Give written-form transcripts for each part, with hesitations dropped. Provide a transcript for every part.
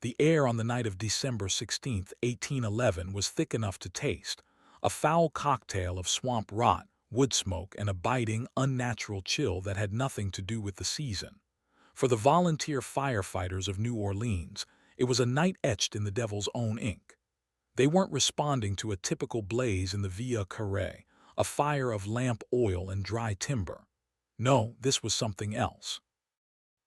The air on the night of December 16, 1811 was thick enough to taste, a foul cocktail of swamp rot, wood smoke, and a biting, unnatural chill that had nothing to do with the season. For the volunteer firefighters of New Orleans, it was a night etched in the devil's own ink. They weren't responding to a typical blaze in the Via Carré, a fire of lamp oil and dry timber. No, this was something else.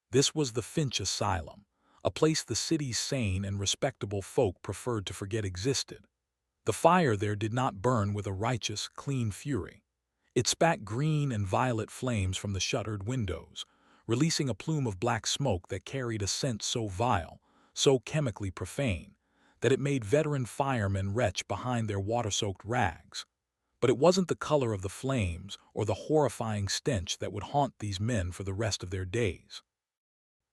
This was the Finch Asylum, a place the city's sane and respectable folk preferred to forget existed. The fire there did not burn with a righteous, clean fury. It spat green and violet flames from the shuttered windows, releasing a plume of black smoke that carried a scent so vile, so chemically profane, that it made veteran firemen retch behind their water-soaked rags. But it wasn't the color of the flames or the horrifying stench that would haunt these men for the rest of their days.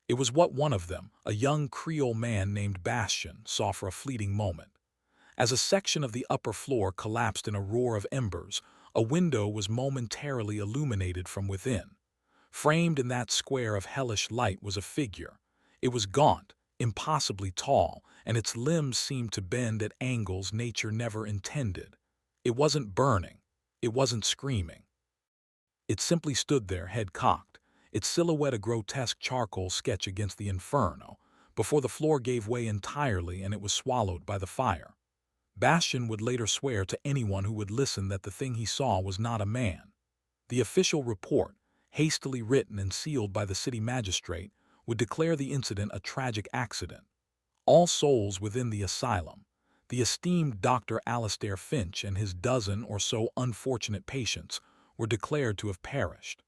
It was what one of them, a young Creole man named Bastien, saw for a fleeting moment. As a section of the upper floor collapsed in a roar of embers, a window was momentarily illuminated from within. Framed in that square of hellish light was a figure. It was gaunt, impossibly tall, and its limbs seemed to bend at angles nature never intended. It wasn't burning. It wasn't screaming. It simply stood there, head cocked, its silhouette a grotesque charcoal sketch against the inferno, before the floor gave way entirely and it was swallowed by the fire. Bastien would later swear to anyone who would listen that the thing he saw was not a man. The official report, hastily written and sealed by the city magistrate, would declare the incident a tragic accident. All souls within the asylum, the esteemed Dr. Alastair Finch and his dozen or so unfortunate patients, were declared to have perished.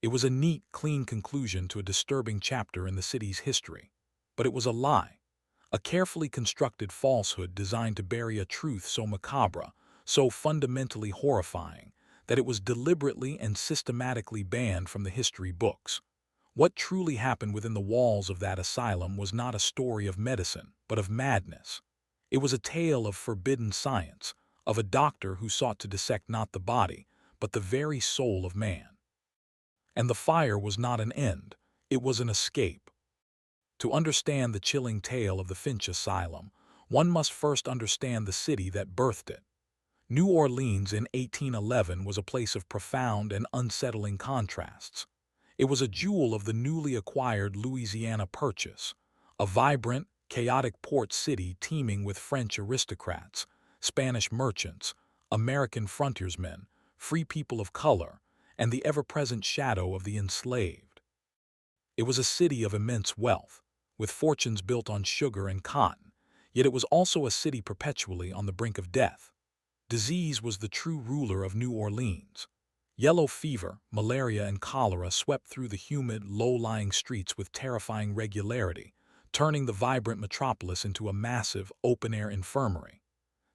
It was a neat, clean conclusion to a disturbing chapter in the city's history. But it was a lie, a carefully constructed falsehood designed to bury a truth so macabre, so fundamentally horrifying, that it was deliberately and systematically banned from the history books. What truly happened within the walls of that asylum was not a story of medicine, but of madness. It was a tale of forbidden science, of a doctor who sought to dissect not the body, but the very soul of man. And the fire was not an end, it was an escape. To understand the chilling tale of the Finch Asylum, one must first understand the city that birthed it. New Orleans in 1811 was a place of profound and unsettling contrasts. It was a jewel of the newly acquired Louisiana Purchase, a vibrant, chaotic port city teeming with French aristocrats, Spanish merchants, American frontiersmen, free people of color, and the ever-present shadow of the enslaved. It was a city of immense wealth, with fortunes built on sugar and cotton, yet it was also a city perpetually on the brink of death. Disease was the true ruler of New Orleans. Yellow fever, malaria, and cholera swept through the humid, low-lying streets with terrifying regularity, turning the vibrant metropolis into a massive, open-air infirmary.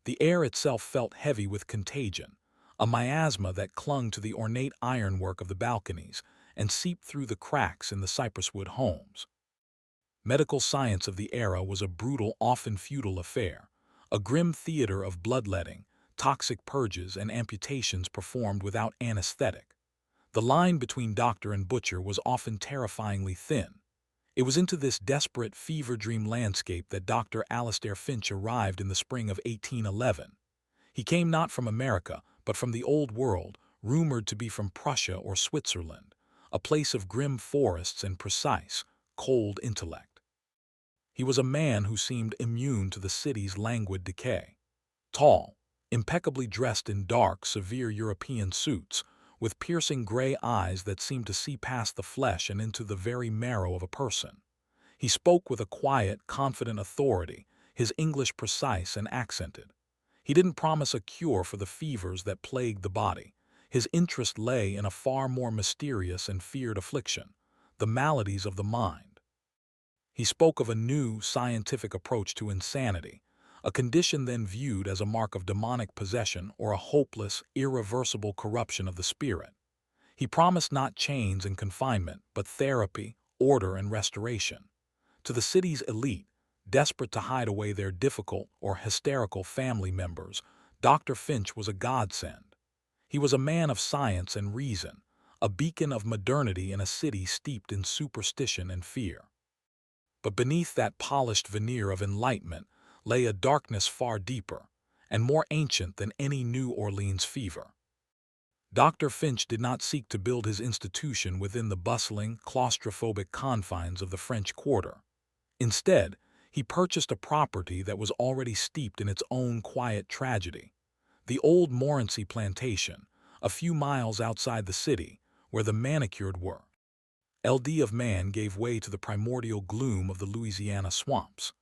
The air itself felt heavy with contagion, a miasma that clung to the ornate ironwork of the balconies and seeped through the cracks in the cypresswood homes. Medical science of the era was a brutal, often futile affair, a grim theater of bloodletting, toxic purges, and amputations performed without anesthetic. The line between doctor and butcher was often terrifyingly thin. It was into this desperate, fever-dream landscape that Dr. Alastair Finch arrived in the spring of 1811. He came not from America, but from the Old World, rumored to be from Prussia or Switzerland, a place of grim forests and precise, cold intellect. He was a man who seemed immune to the city's languid decay. Tall, impeccably dressed in dark, severe European suits, with piercing gray eyes that seemed to see past the flesh and into the very marrow of a person. He spoke with a quiet, confident authority, his English precise and accented. He didn't promise a cure for the fevers that plagued the body. His interest lay in a far more mysterious and feared affliction, the maladies of the mind. He spoke of a new, scientific approach to insanity, a condition then viewed as a mark of demonic possession or a hopeless, irreversible corruption of the spirit. He promised not chains and confinement, but therapy, order, and restoration. To the city's elite, desperate to hide away their difficult or hysterical family members, Dr. Finch was a godsend. He was a man of science and reason, a beacon of modernity in a city steeped in superstition and fear. But beneath that polished veneer of enlightenment lay a darkness far deeper and more ancient than any New Orleans fever. Dr. Finch did not seek to build his institution within the bustling, claustrophobic confines of the French Quarter. Instead, he purchased a property that was already steeped in its own quiet tragedy, the old Morency plantation, a few miles outside the city, where the manicured were. LD of man gave way to the primordial gloom of the Louisiana swamps.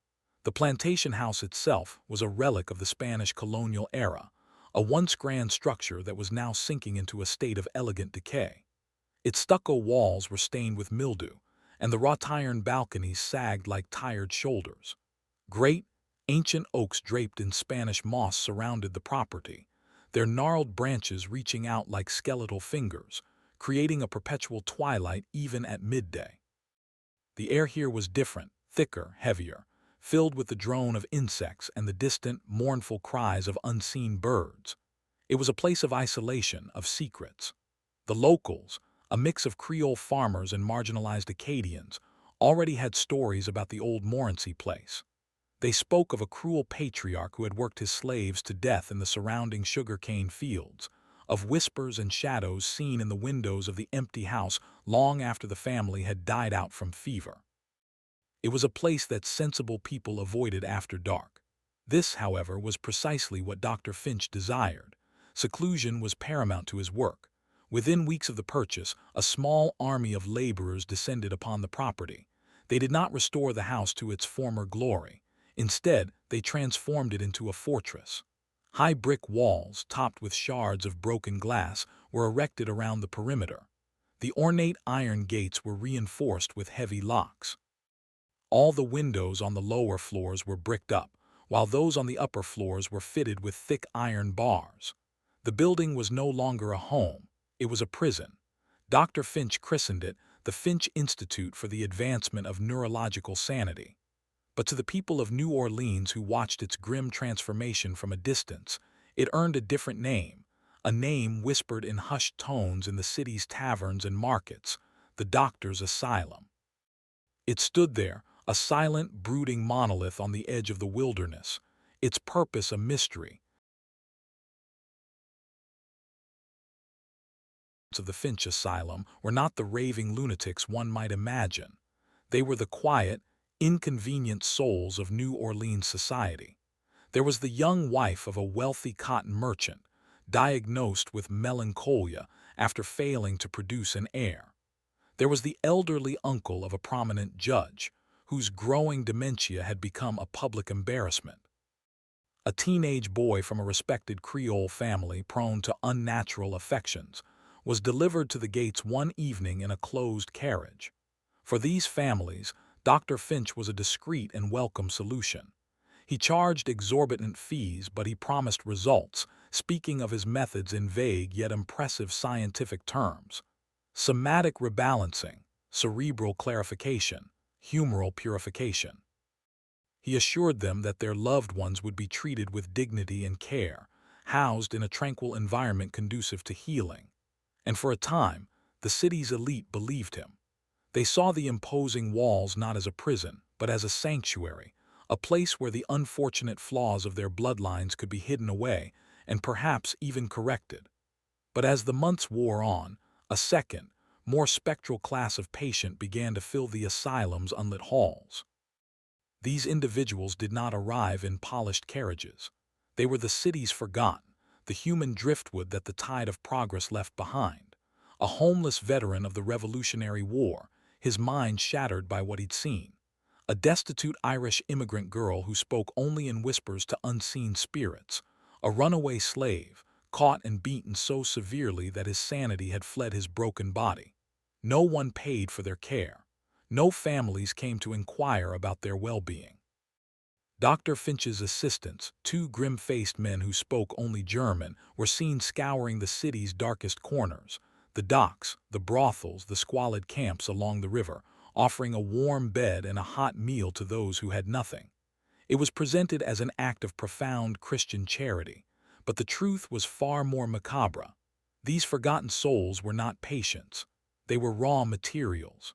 The plantation house itself was a relic of the Spanish colonial era, a once grand structure that was now sinking into a state of elegant decay. Its stucco walls were stained with mildew, and the wrought iron balconies sagged like tired shoulders. Great, ancient oaks draped in Spanish moss surrounded the property, their gnarled branches reaching out like skeletal fingers, creating a perpetual twilight even at midday. The air here was different, thicker, heavier, filled with the drone of insects and the distant, mournful cries of unseen birds. It was a place of isolation, of secrets. The locals, a mix of Creole farmers and marginalized Acadians, already had stories about the old Morency place. They spoke of a cruel patriarch who had worked his slaves to death in the surrounding sugarcane fields, of whispers and shadows seen in the windows of the empty house long after the family had died out from fever. It was a place that sensible people avoided after dark. This, however, was precisely what Dr. Finch desired. Seclusion was paramount to his work. Within weeks of the purchase, a small army of laborers descended upon the property. They did not restore the house to its former glory. Instead, they transformed it into a fortress. High brick walls, topped with shards of broken glass, were erected around the perimeter. The ornate iron gates were reinforced with heavy locks. All the windows on the lower floors were bricked up, while those on the upper floors were fitted with thick iron bars. The building was no longer a home, it was a prison. Dr. Finch christened it the Finch Institute for the Advancement of Neurological Sanity. But to the people of New Orleans who watched its grim transformation from a distance, it earned a different name, a name whispered in hushed tones in the city's taverns and markets, the Doctor's Asylum. It stood there, a silent, brooding monolith on the edge of the wilderness, its purpose a mystery. Of the Finch Asylum were not the raving lunatics one might imagine. They were the quiet, inconvenient souls of New Orleans society. There was the young wife of a wealthy cotton merchant, diagnosed with melancholia after failing to produce an heir. There was the elderly uncle of a prominent judge, whose growing dementia had become a public embarrassment. A teenage boy from a respected Creole family prone to unnatural affections was delivered to the gates one evening in a closed carriage. For these families, Dr. Finch was a discreet and welcome solution. He charged exorbitant fees, but he promised results, speaking of his methods in vague yet impressive scientific terms. Somatic rebalancing, cerebral clarification, humoral purification. He assured them that their loved ones would be treated with dignity and care, housed in a tranquil environment conducive to healing. And for a time, the city's elite believed him. They saw the imposing walls not as a prison, but as a sanctuary, a place where the unfortunate flaws of their bloodlines could be hidden away and perhaps even corrected. But as the months wore on, a second, more spectral class of patient began to fill the asylum's unlit halls. These individuals did not arrive in polished carriages. They were the city's forgotten, the human driftwood that the tide of progress left behind. A homeless veteran of the Revolutionary War, his mind shattered by what he'd seen. A destitute Irish immigrant girl who spoke only in whispers to unseen spirits. A runaway slave, caught and beaten so severely that his sanity had fled his broken body. No one paid for their care. No families came to inquire about their well-being. Dr. Finch's assistants, two grim-faced men who spoke only German, were seen scouring the city's darkest corners, the docks, the brothels, the squalid camps along the river, offering a warm bed and a hot meal to those who had nothing. It was presented as an act of profound Christian charity, but the truth was far more macabre. These forgotten souls were not patients. They were raw materials.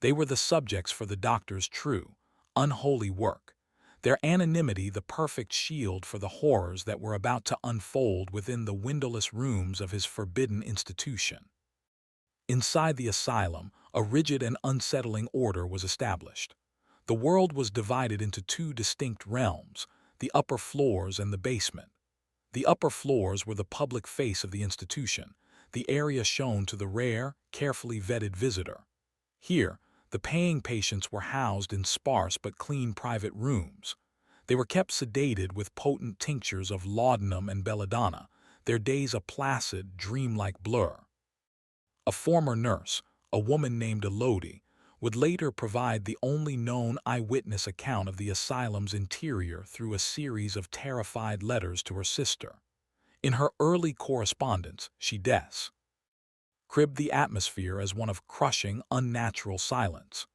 They were the subjects for the doctor's true, unholy work, their anonymity the perfect shield for the horrors that were about to unfold within the windowless rooms of his forbidden institution. Inside the asylum, a rigid and unsettling order was established. The world was divided into two distinct realms, the upper floors and the basement. The upper floors were the public face of the institution, the area shown to the rare, carefully vetted visitor. Here, the paying patients were housed in sparse but clean private rooms. They were kept sedated with potent tinctures of laudanum and belladonna, their days a placid, dreamlike blur. A former nurse, a woman named Elodie, would later provide the only known eyewitness account of the asylum's interior through a series of terrified letters to her sister. In her early correspondence, she cribbed the atmosphere as one of crushing, unnatural silence.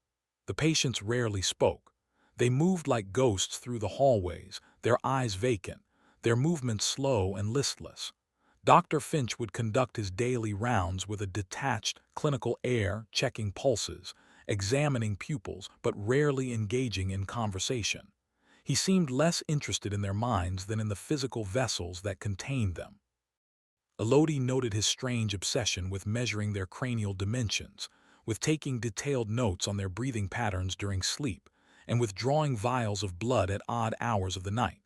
The patients rarely spoke. They moved like ghosts through the hallways, their eyes vacant, their movements slow and listless. Dr. Finch would conduct his daily rounds with a detached, clinical air, checking pulses, examining pupils, but rarely engaging in conversation. He seemed less interested in their minds than in the physical vessels that contained them. Elodie noted his strange obsession with measuring their cranial dimensions, with taking detailed notes on their breathing patterns during sleep, and with drawing vials of blood at odd hours of the night.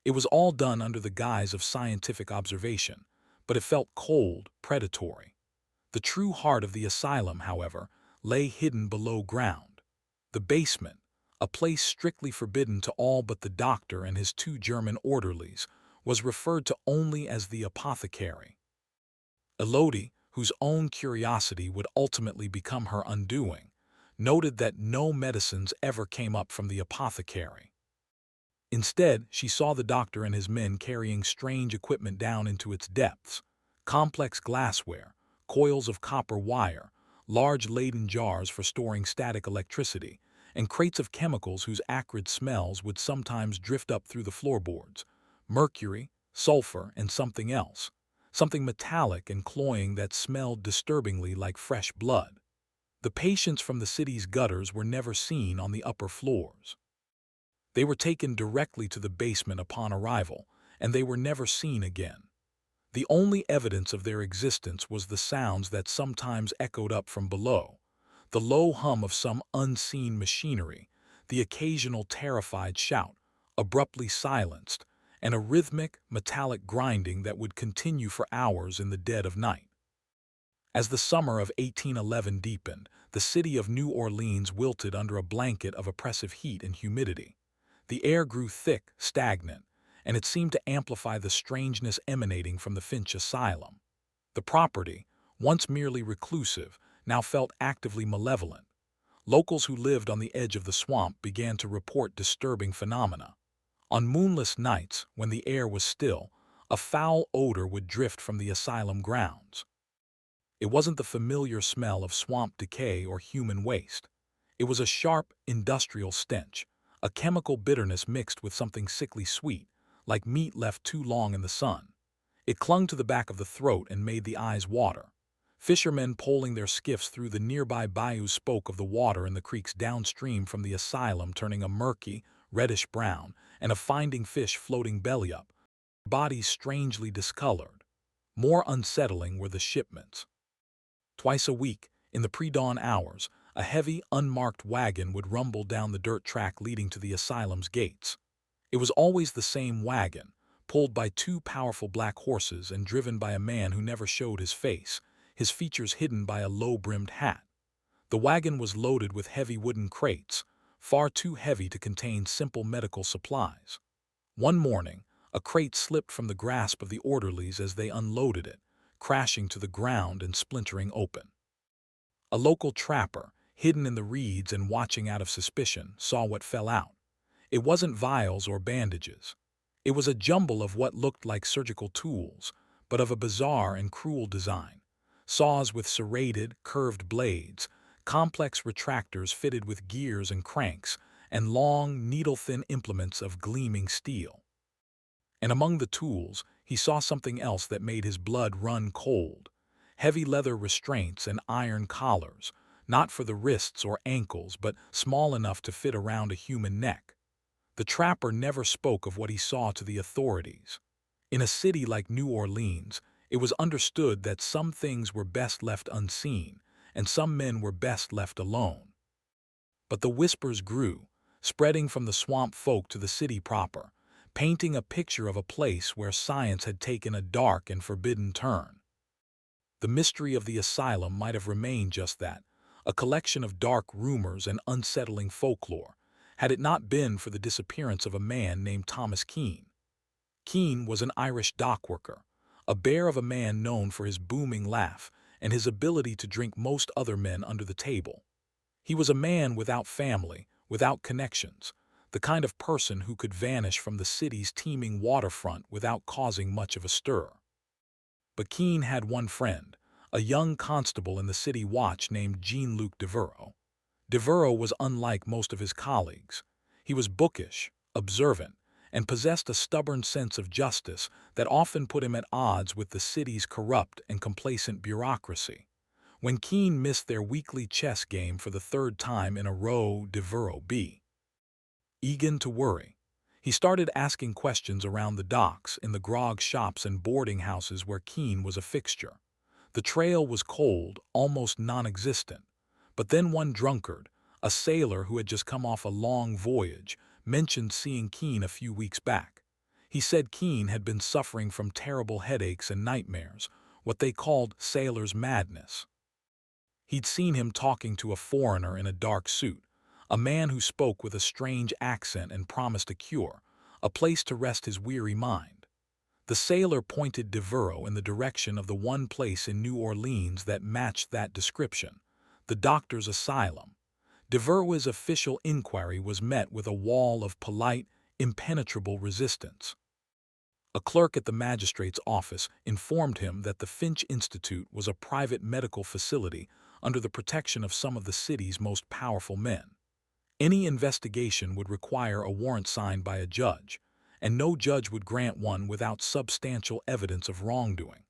It was all done under the guise of scientific observation, but it felt cold, predatory. The true heart of the asylum, however, lay hidden below ground. The basement, a place strictly forbidden to all but the doctor and his two German orderlies, was referred to only as the apothecary. Elodie, whose own curiosity would ultimately become her undoing, noted that no medicines ever came up from the apothecary. Instead, she saw the doctor and his men carrying strange equipment down into its depths: complex glassware, coils of copper wire, large Leyden jars for storing static electricity, and crates of chemicals whose acrid smells would sometimes drift up through the floorboards: mercury, sulfur, and something else, something metallic and cloying that smelled disturbingly like fresh blood. The patients from the city's gutters were never seen on the upper floors. They were taken directly to the basement upon arrival, and they were never seen again. The only evidence of their existence was the sounds that sometimes echoed up from below, the low hum of some unseen machinery, the occasional terrified shout, abruptly silenced, and a rhythmic, metallic grinding that would continue for hours in the dead of night. As the summer of 1811 deepened, the city of New Orleans wilted under a blanket of oppressive heat and humidity. The air grew thick, stagnant, and it seemed to amplify the strangeness emanating from the Finch Asylum. The property, once merely reclusive, now felt actively malevolent. Locals who lived on the edge of the swamp began to report disturbing phenomena. On moonless nights, when the air was still, a foul odor would drift from the asylum grounds. It wasn't the familiar smell of swamp decay or human waste. It was a sharp, industrial stench, a chemical bitterness mixed with something sickly sweet, like meat left too long in the sun. It clung to the back of the throat and made the eyes water. Fishermen poling their skiffs through the nearby bayous spoke of the water in the creeks downstream from the asylum turning a murky, reddish-brown, and of finding fish floating belly up, bodies strangely discolored. More unsettling were the shipments. Twice a week, in the pre-dawn hours, a heavy, unmarked wagon would rumble down the dirt track leading to the asylum's gates. It was always the same wagon, pulled by two powerful black horses and driven by a man who never showed his face, his features hidden by a low-brimmed hat. The wagon was loaded with heavy wooden crates, far too heavy to contain simple medical supplies. One morning, a crate slipped from the grasp of the orderlies as they unloaded it, crashing to the ground and splintering open. A local trapper, hidden in the reeds and watching out of suspicion, saw what fell out. It wasn't vials or bandages. It was a jumble of what looked like surgical tools, but of a bizarre and cruel design. Saws with serrated, curved blades, complex retractors fitted with gears and cranks, and long, needle-thin implements of gleaming steel. And among the tools, he saw something else that made his blood run cold: heavy leather restraints and iron collars, not for the wrists or ankles, but small enough to fit around a human neck. The trapper never spoke of what he saw to the authorities. In a city like New Orleans, it was understood that some things were best left unseen, and some men were best left alone. But the whispers grew, spreading from the swamp folk to the city proper, painting a picture of a place where science had taken a dark and forbidden turn. The mystery of the asylum might have remained just that, a collection of dark rumors and unsettling folklore, had it not been for the disappearance of a man named Thomas Keane. Keane was an Irish dockworker, a bear of a man known for his booming laugh and his ability to drink most other men under the table. He was a man without family, without connections, the kind of person who could vanish from the city's teeming waterfront without causing much of a stir. But Keane had one friend, a young constable in the city watch named Jean-Luc Devereaux. Devereaux was unlike most of his colleagues. He was bookish, observant, and possessed a stubborn sense of justice that often put him at odds with the city's corrupt and complacent bureaucracy. When Keane missed their weekly chess game for the third time in a row, Devereaux began to worry. He started asking questions around the docks, in the grog shops and boarding houses where Keane was a fixture. The trail was cold, almost non-existent. But then one drunkard, a sailor who had just come off a long voyage, mentioned seeing Keane a few weeks back. He said Keane had been suffering from terrible headaches and nightmares, what they called sailor's madness. He'd seen him talking to a foreigner in a dark suit, a man who spoke with a strange accent and promised a cure, a place to rest his weary mind. The sailor pointed Devereaux in the direction of the one place in New Orleans that matched that description, the doctor's asylum. Devereaux's official inquiry was met with a wall of polite, impenetrable resistance. A clerk at the magistrate's office informed him that the Finch Institute was a private medical facility under the protection of some of the city's most powerful men. Any investigation would require a warrant signed by a judge, and no judge would grant one without substantial evidence of wrongdoing.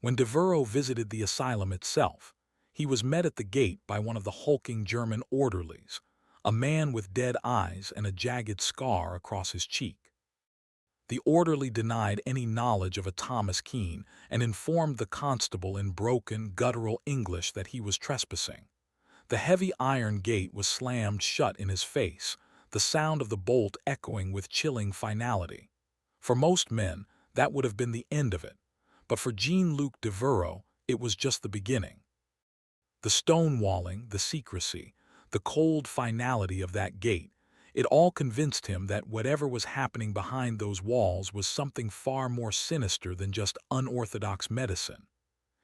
When Devereaux visited the asylum itself, he was met at the gate by one of the hulking German orderlies, a man with dead eyes and a jagged scar across his cheek. The orderly denied any knowledge of a Thomas Keane and informed the constable in broken, guttural English that he was trespassing. The heavy iron gate was slammed shut in his face, the sound of the bolt echoing with chilling finality. For most men, that would have been the end of it, but for Jean-Luc Devereaux, it was just the beginning. The stonewalling, the secrecy, the cold finality of that gate, it all convinced him that whatever was happening behind those walls was something far more sinister than just unorthodox medicine.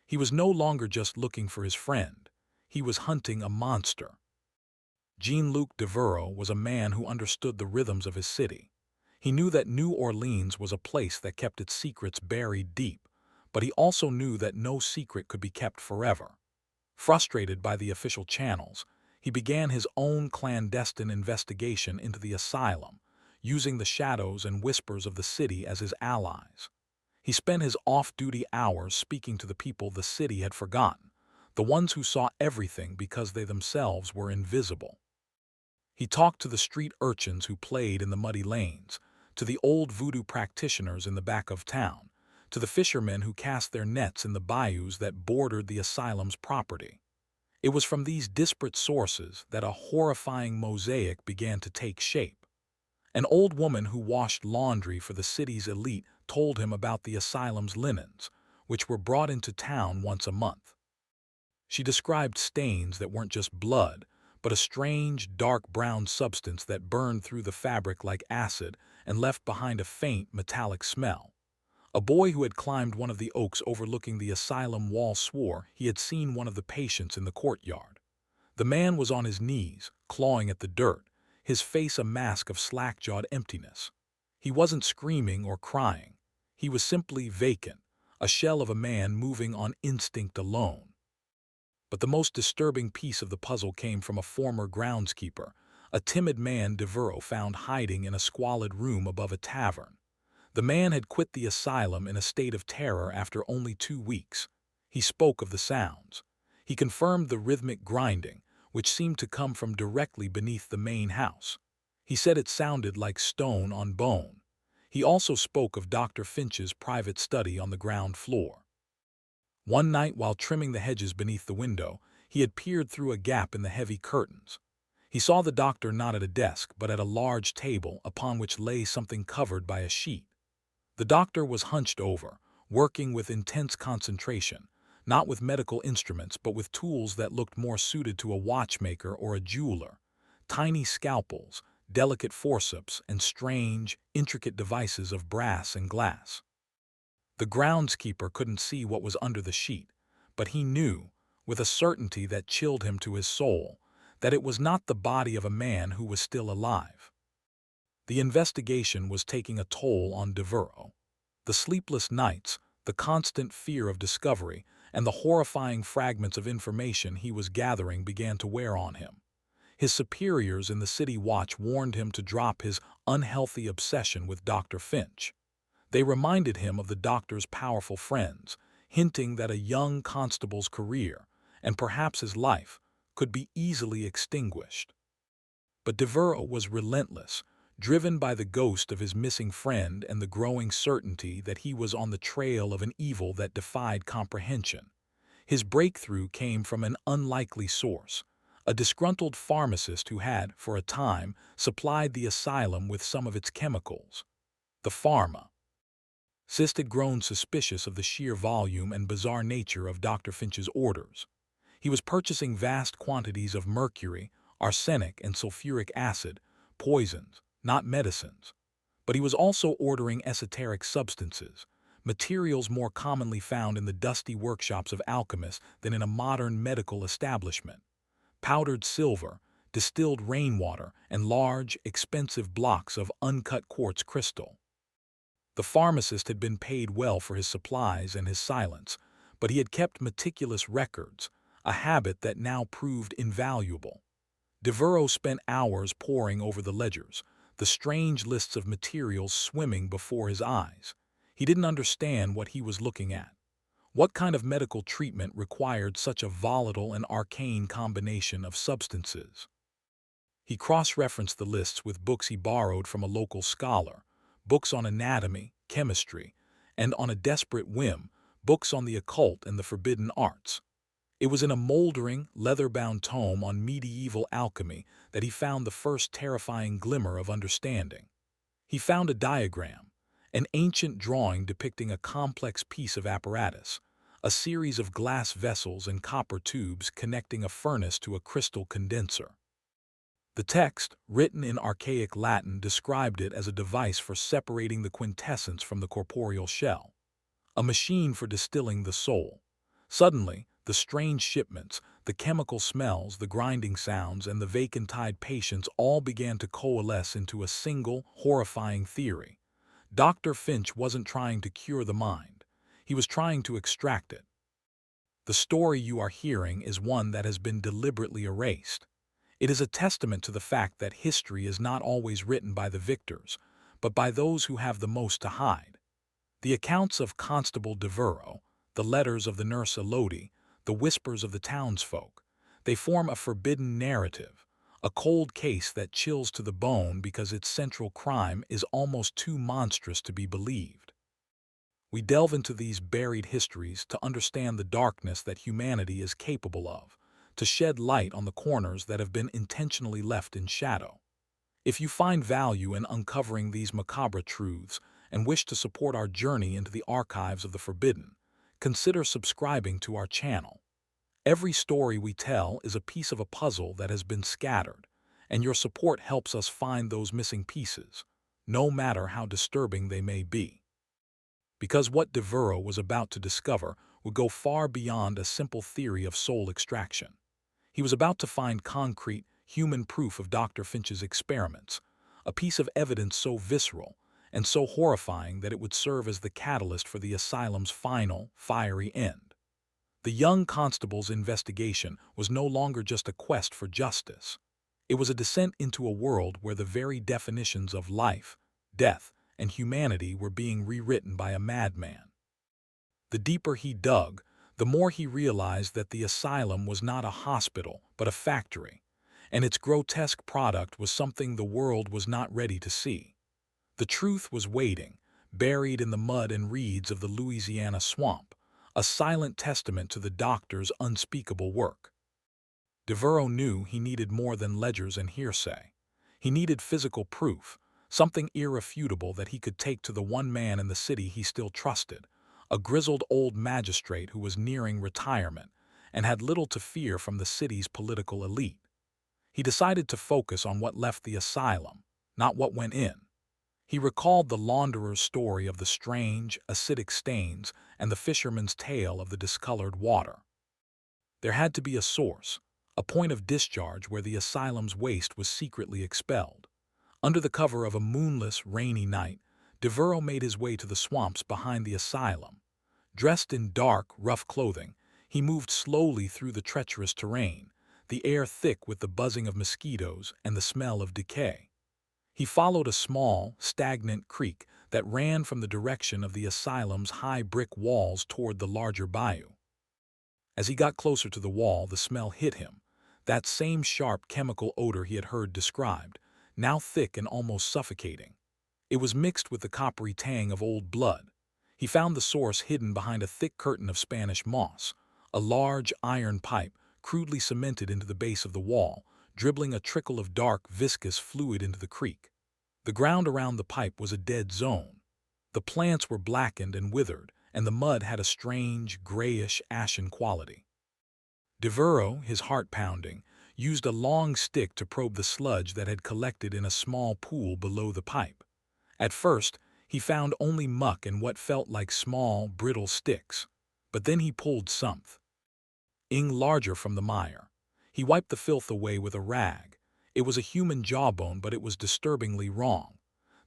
He was no longer just looking for his friend. He was hunting a monster. Jean-Luc Devereaux was a man who understood the rhythms of his city. He knew that New Orleans was a place that kept its secrets buried deep, but he also knew that no secret could be kept forever. Frustrated by the official channels, he began his own clandestine investigation into the asylum, using the shadows and whispers of the city as his allies. He spent his off-duty hours speaking to the people the city had forgotten, the ones who saw everything because they themselves were invisible. He talked to the street urchins who played in the muddy lanes, to the old voodoo practitioners in the back of town, to the fishermen who cast their nets in the bayous that bordered the asylum's property. It was from these disparate sources that a horrifying mosaic began to take shape. An old woman who washed laundry for the city's elite told him about the asylum's linens, which were brought into town once a month. She described stains that weren't just blood, but a strange, dark brown substance that burned through the fabric like acid and left behind a faint, metallic smell. A boy who had climbed one of the oaks overlooking the asylum wall swore he had seen one of the patients in the courtyard. The man was on his knees, clawing at the dirt, his face a mask of slack-jawed emptiness. He wasn't screaming or crying. He was simply vacant, a shell of a man moving on instinct alone. But the most disturbing piece of the puzzle came from a former groundskeeper, a timid man Devereaux found hiding in a squalid room above a tavern. The man had quit the asylum in a state of terror after only 2 weeks. He spoke of the sounds. He confirmed the rhythmic grinding, which seemed to come from directly beneath the main house. He said it sounded like stone on bone. He also spoke of Dr. Finch's private study on the ground floor. One night while trimming the hedges beneath the window, he had peered through a gap in the heavy curtains. He saw the doctor not at a desk but at a large table upon which lay something covered by a sheet. The doctor was hunched over, working with intense concentration, not with medical instruments but with tools that looked more suited to a watchmaker or a jeweler. Tiny scalpels, delicate forceps, and strange, intricate devices of brass and glass. The groundskeeper couldn't see what was under the sheet, but he knew, with a certainty that chilled him to his soul, that it was not the body of a man who was still alive. The investigation was taking a toll on Devereux. The sleepless nights, the constant fear of discovery, and the horrifying fragments of information he was gathering began to wear on him. His superiors in the city watch warned him to drop his unhealthy obsession with Dr. Finch. They reminded him of the doctor's powerful friends, hinting that a young constable's career, and perhaps his life, could be easily extinguished. But Devereux was relentless, driven by the ghost of his missing friend and the growing certainty that he was on the trail of an evil that defied comprehension. His breakthrough came from an unlikely source, a disgruntled pharmacist who had, for a time, supplied the asylum with some of its chemicals. The pharmacist had grown suspicious of the sheer volume and bizarre nature of Dr. Finch's orders. He was purchasing vast quantities of mercury, arsenic, and sulfuric acid, poisons, not medicines. But he was also ordering esoteric substances, materials more commonly found in the dusty workshops of alchemists than in a modern medical establishment. Powdered silver, distilled rainwater, and large, expensive blocks of uncut quartz crystal. The pharmacist had been paid well for his supplies and his silence, but he had kept meticulous records, a habit that now proved invaluable. Devereux spent hours poring over the ledgers, the strange lists of materials swimming before his eyes. He didn't understand what he was looking at. What kind of medical treatment required such a volatile and arcane combination of substances? He cross-referenced the lists with books he borrowed from a local scholar, books on anatomy, chemistry, and on a desperate whim, books on the occult and the forbidden arts. It was in a moldering, leather-bound tome on medieval alchemy that he found the first terrifying glimmer of understanding. He found a diagram, an ancient drawing depicting a complex piece of apparatus, a series of glass vessels and copper tubes connecting a furnace to a crystal condenser. The text, written in archaic Latin, described it as a device for separating the quintessence from the corporeal shell, a machine for distilling the soul. Suddenly, the strange shipments, the chemical smells, the grinding sounds, and the vacant-eyed patients all began to coalesce into a single, horrifying theory. Dr. Finch wasn't trying to cure the mind. He was trying to extract it. The story you are hearing is one that has been deliberately erased. It is a testament to the fact that history is not always written by the victors, but by those who have the most to hide. The accounts of Constable Devereux, the letters of the nurse Elodie, the whispers of the townsfolk, they form a forbidden narrative, a cold case that chills to the bone because its central crime is almost too monstrous to be believed. We delve into these buried histories to understand the darkness that humanity is capable of, to shed light on the corners that have been intentionally left in shadow. If you find value in uncovering these macabre truths and wish to support our journey into the archives of the forbidden, consider subscribing to our channel. Every story we tell is a piece of a puzzle that has been scattered, and your support helps us find those missing pieces, no matter how disturbing they may be. Because what Devereux was about to discover would go far beyond a simple theory of soul extraction. He was about to find concrete, human proof of Dr. Finch's experiments, a piece of evidence so visceral and so horrifying that it would serve as the catalyst for the asylum's final, fiery end. The young constable's investigation was no longer just a quest for justice. It was a descent into a world where the very definitions of life, death, and humanity were being rewritten by a madman. The deeper he dug, the more he realized that the asylum was not a hospital, but a factory, and its grotesque product was something the world was not ready to see. The truth was waiting, buried in the mud and reeds of the Louisiana swamp, a silent testament to the doctor's unspeakable work. Devereaux knew he needed more than ledgers and hearsay. He needed physical proof, something irrefutable that he could take to the one man in the city he still trusted, a grizzled old magistrate who was nearing retirement and had little to fear from the city's political elite. He decided to focus on what left the asylum, not what went in. He recalled the launderer's story of the strange, acidic stains and the fisherman's tale of the discolored water. There had to be a source, a point of discharge where the asylum's waste was secretly expelled. Under the cover of a moonless, rainy night, Devereaux made his way to the swamps behind the asylum. Dressed in dark, rough clothing, he moved slowly through the treacherous terrain, the air thick with the buzzing of mosquitoes and the smell of decay. He followed a small, stagnant creek that ran from the direction of the asylum's high brick walls toward the larger bayou. As he got closer to the wall, the smell hit him, that same sharp chemical odor he had heard described, now thick and almost suffocating. It was mixed with the coppery tang of old blood. He found the source hidden behind a thick curtain of Spanish moss, a large iron pipe crudely cemented into the base of the wall, dribbling a trickle of dark, viscous fluid into the creek. The ground around the pipe was a dead zone. The plants were blackened and withered, and the mud had a strange, grayish, ashen quality. Devereaux, his heart pounding, used a long stick to probe the sludge that had collected in a small pool below the pipe. At first, he found only muck and what felt like small, brittle sticks. But then he pulled something larger from the mire. He wiped the filth away with a rag. It was a human jawbone, but it was disturbingly wrong.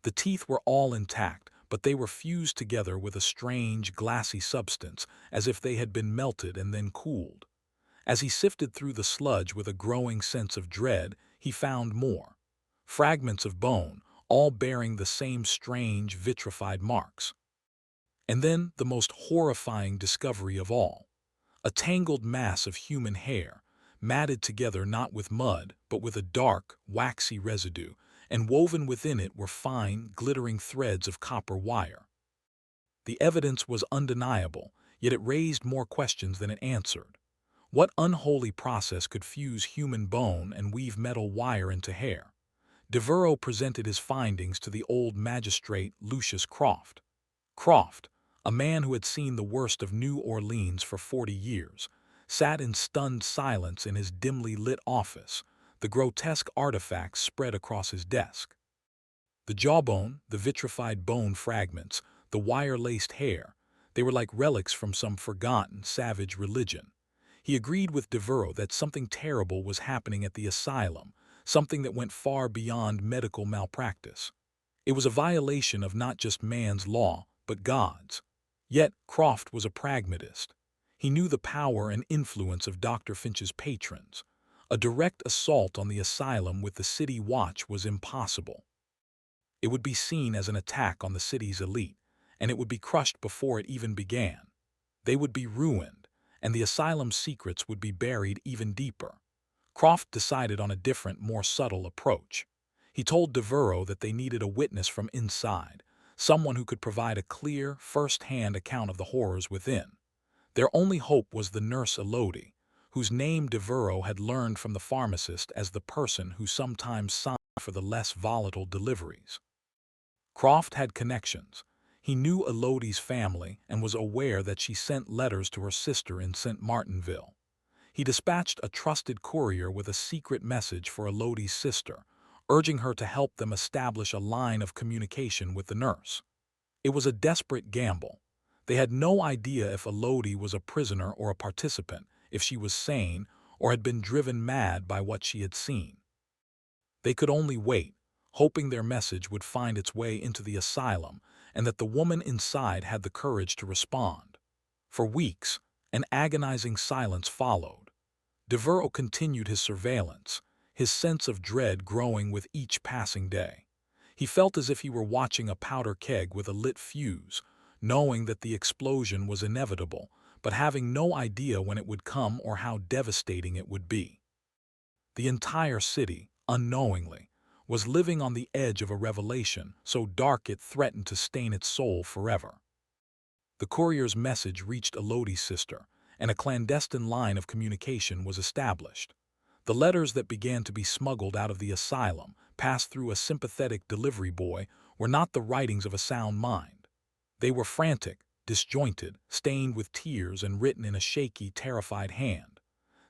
The teeth were all intact, but they were fused together with a strange, glassy substance, as if they had been melted and then cooled. As he sifted through the sludge with a growing sense of dread, he found more. Fragments of bone, all bearing the same strange, vitrified marks. And then the most horrifying discovery of all. A tangled mass of human hair, matted together not with mud, but with a dark, waxy residue, and woven within it were fine, glittering threads of copper wire. The evidence was undeniable, yet it raised more questions than it answered. What unholy process could fuse human bone and weave metal wire into hair? Devereaux presented his findings to the old magistrate Lucius Croft. Croft, a man who had seen the worst of New Orleans for 40 years, sat in stunned silence in his dimly lit office, the grotesque artifacts spread across his desk. The jawbone, the vitrified bone fragments, the wire-laced hair, they were like relics from some forgotten, savage religion. He agreed with Devereaux that something terrible was happening at the asylum, something that went far beyond medical malpractice. It was a violation of not just man's law, but God's. Yet Croft was a pragmatist. He knew the power and influence of Dr. Finch's patrons. A direct assault on the asylum with the city watch was impossible. It would be seen as an attack on the city's elite, and it would be crushed before it even began. They would be ruined, and the asylum's secrets would be buried even deeper. Croft decided on a different, more subtle approach. He told Devereaux that they needed a witness from inside, someone who could provide a clear, first-hand account of the horrors within. Their only hope was the nurse Elodie, whose name Devereaux had learned from the pharmacist as the person who sometimes signed for the less volatile deliveries. Croft had connections. He knew Elodie's family and was aware that she sent letters to her sister in St. Martinville. He dispatched a trusted courier with a secret message for Elodie's sister, urging her to help them establish a line of communication with the nurse. It was a desperate gamble. They had no idea if Elodie was a prisoner or a participant, if she was sane or had been driven mad by what she had seen. They could only wait, hoping their message would find its way into the asylum and that the woman inside had the courage to respond. For weeks, an agonizing silence followed. Devereaux continued his surveillance, his sense of dread growing with each passing day. He felt as if he were watching a powder keg with a lit fuse, knowing that the explosion was inevitable, but having no idea when it would come or how devastating it would be. The entire city, unknowingly, was living on the edge of a revelation so dark it threatened to stain its soul forever. The courier's message reached Elodie's sister, and a clandestine line of communication was established. The letters that began to be smuggled out of the asylum, passed through a sympathetic delivery boy, were not the writings of a sound mind. They were frantic, disjointed, stained with tears, and written in a shaky, terrified hand.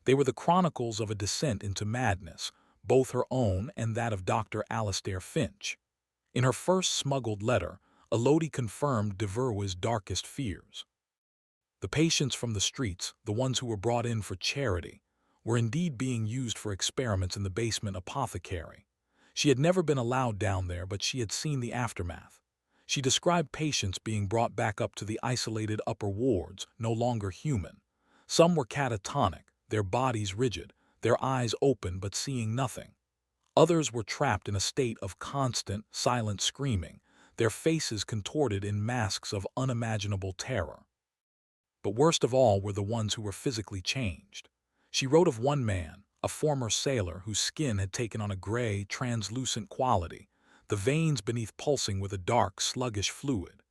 They were the chronicles of a descent into madness, both her own and that of Dr. Alastair Finch. In her first smuggled letter, Elodie confirmed de Verwe's darkest fears. The patients from the streets, the ones who were brought in for charity, were indeed being used for experiments in the basement apothecary. She had never been allowed down there, but she had seen the aftermath. She described patients being brought back up to the isolated upper wards, no longer human. Some were catatonic, their bodies rigid, their eyes open but seeing nothing. Others were trapped in a state of constant, silent screaming, their faces contorted in masks of unimaginable terror. But worst of all were the ones who were physically changed. She wrote of one man, a former sailor whose skin had taken on a gray, translucent quality, the veins beneath pulsing with a dark, sluggish fluid.